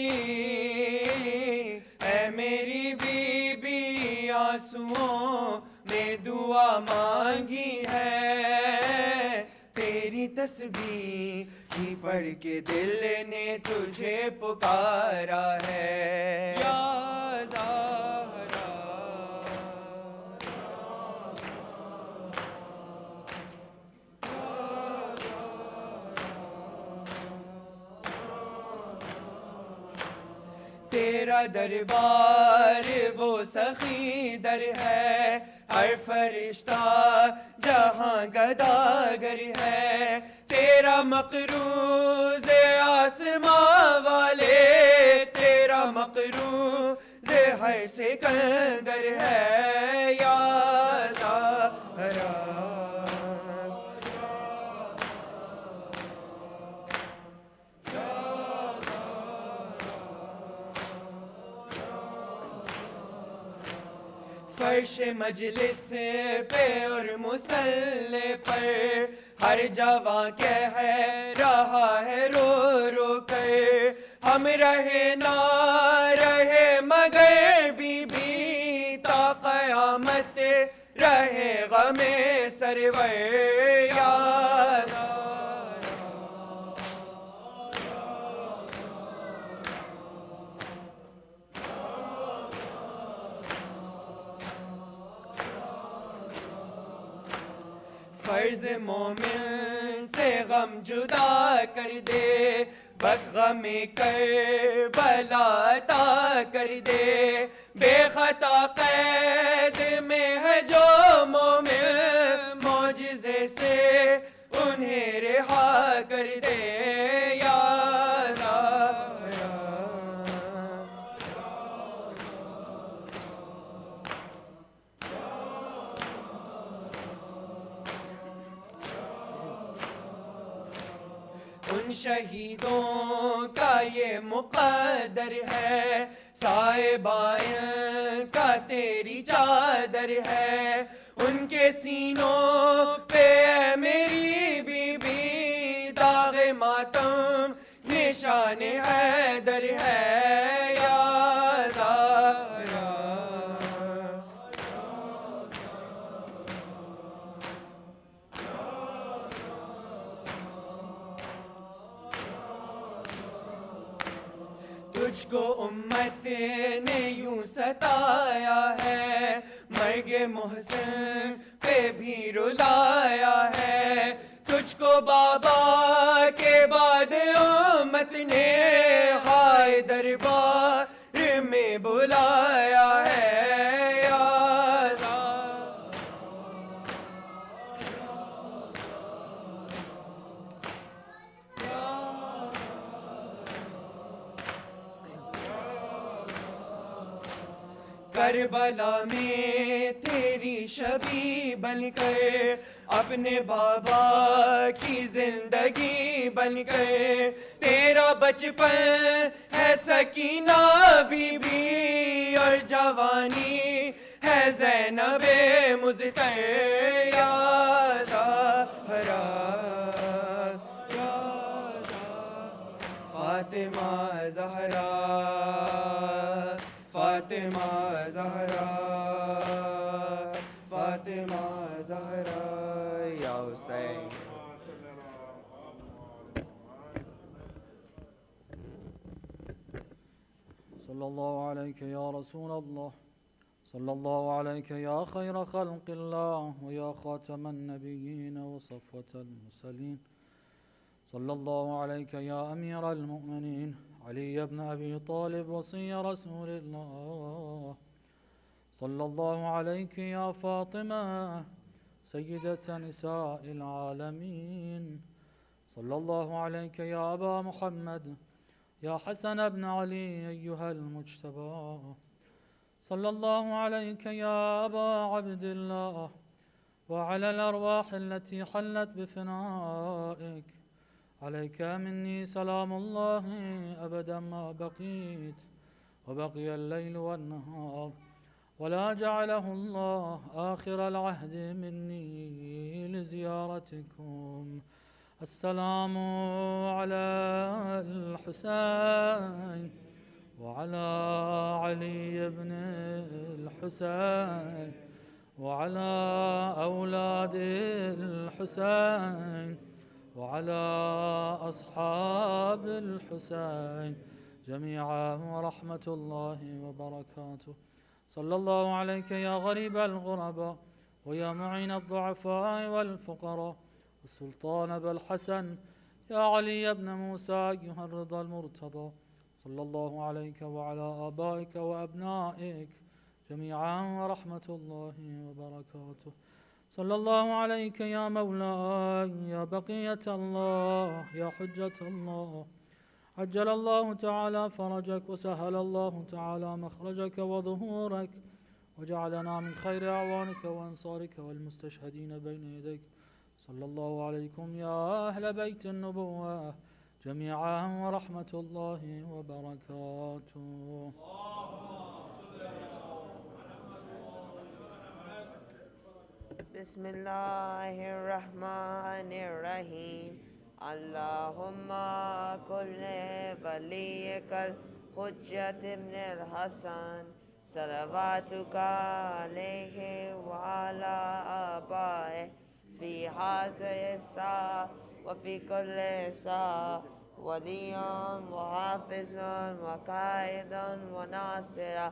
اے میری بی بی آنسوؤں میں دعا مانگی ہے تیری تسبیح ہی پڑھ کے دل نے تجھے پکارا ہے یا زہرا تیرا دربار وہ سخی در ہے ہر فرشتہ جہاں گداگر ہے تیرا مقروض آسماں والے تیرا مقروض ہر سکندر ہے یا زہرا فرش مجلس پہ اور مصلی پر ہر جوان کہہ رہا ہے رو رو کر ہم رہے نہ رہے مگر بی بی تا قیامت رہے غم سرور یا فرض مومن سے غم جدا کر دے، بس غم کربلا عطا کر دے، بے خطا قید میں ہے جو مومن، معجزے سے انہیں رہا کر دے یا ان شہیدوں کا یہ مقدر ہے، صاحبائیں کا تیری چادر ہے، ان کے سینوں پہ اے میری بی بی داغ ماتم نشان حیدر ہے یا زہرا۔ تجھ کو امت نے یوں ستایا ہے، مرگ محسن پہ بھی رلایا ہے، تجھ کو بابا کے بعد امت نے ہائے دربار میں بلایا ہے یا کربلا میں تیری شبی بن کر، اپنے بابا کی زندگی بن کر، تیرا بچپن ہے سکینہ بی بی اور جوانی ہے زینب مزتر یا زہرا یا فاطمہ زہرا، فاطمہ زہرا، فاطمہ زہرا یا حسین۔ صلی اللہ علیک یا رسول اللہ، صلی اللہ علیک یا خیر خلق اللہ ویا خاتم النبیین وصفوة المرسلین، صلی اللہ علیک یا امیر المؤمنین علی بن ابی طالب وصی رسول اللہ، صلی اللہ علیک یا فاطمہ سیدة نساء العالمین، صلی اللہ علیک یا ابا محمد یا حسن بن علی ایہا المجتبى، صلی اللہ علیک یا ابا عبد اللہ وعلى الارواح التي حلت بفنائک، عليك مني سلام الله أبدا ما بقيت وبقي الليل والنهار، ولا جعله الله آخر العهد مني لزيارتكم. السلام على الحسين وعلى علي بن الحسين وعلى أولاد الحسين وعلى أصحاب الحسين جميعا ورحمة الله وبركاته. صلى الله عليك يا غريب الغرباء ويا معين الضعفاء والفقراء السلطان أبا الحسن يا علي بن موسى أيها الرضا المرتضى، صلى الله عليك وعلى آبائك وأبنائك جميعا ورحمة الله وبركاته. صلى الله عليك يا مولاي يا بقية الله يا حجة الله، عجل الله تعالى فرجك وسهل الله تعالى مخرجك وظهورك، وجعلنا من خير أعوانك وأنصارك والمستشهدين بين يديك. صلى الله عليكم يا أهل بيت النبوة جميعا ورحمة الله وبركاته. بسم الله الرحمن الرحيم. اللهم كل وليك الحجة ابن الحسن صلواتك عليه وعلى آبائه في هذه الساعة وفي كل ساعة وليا وحافظا وقائدا وناصرا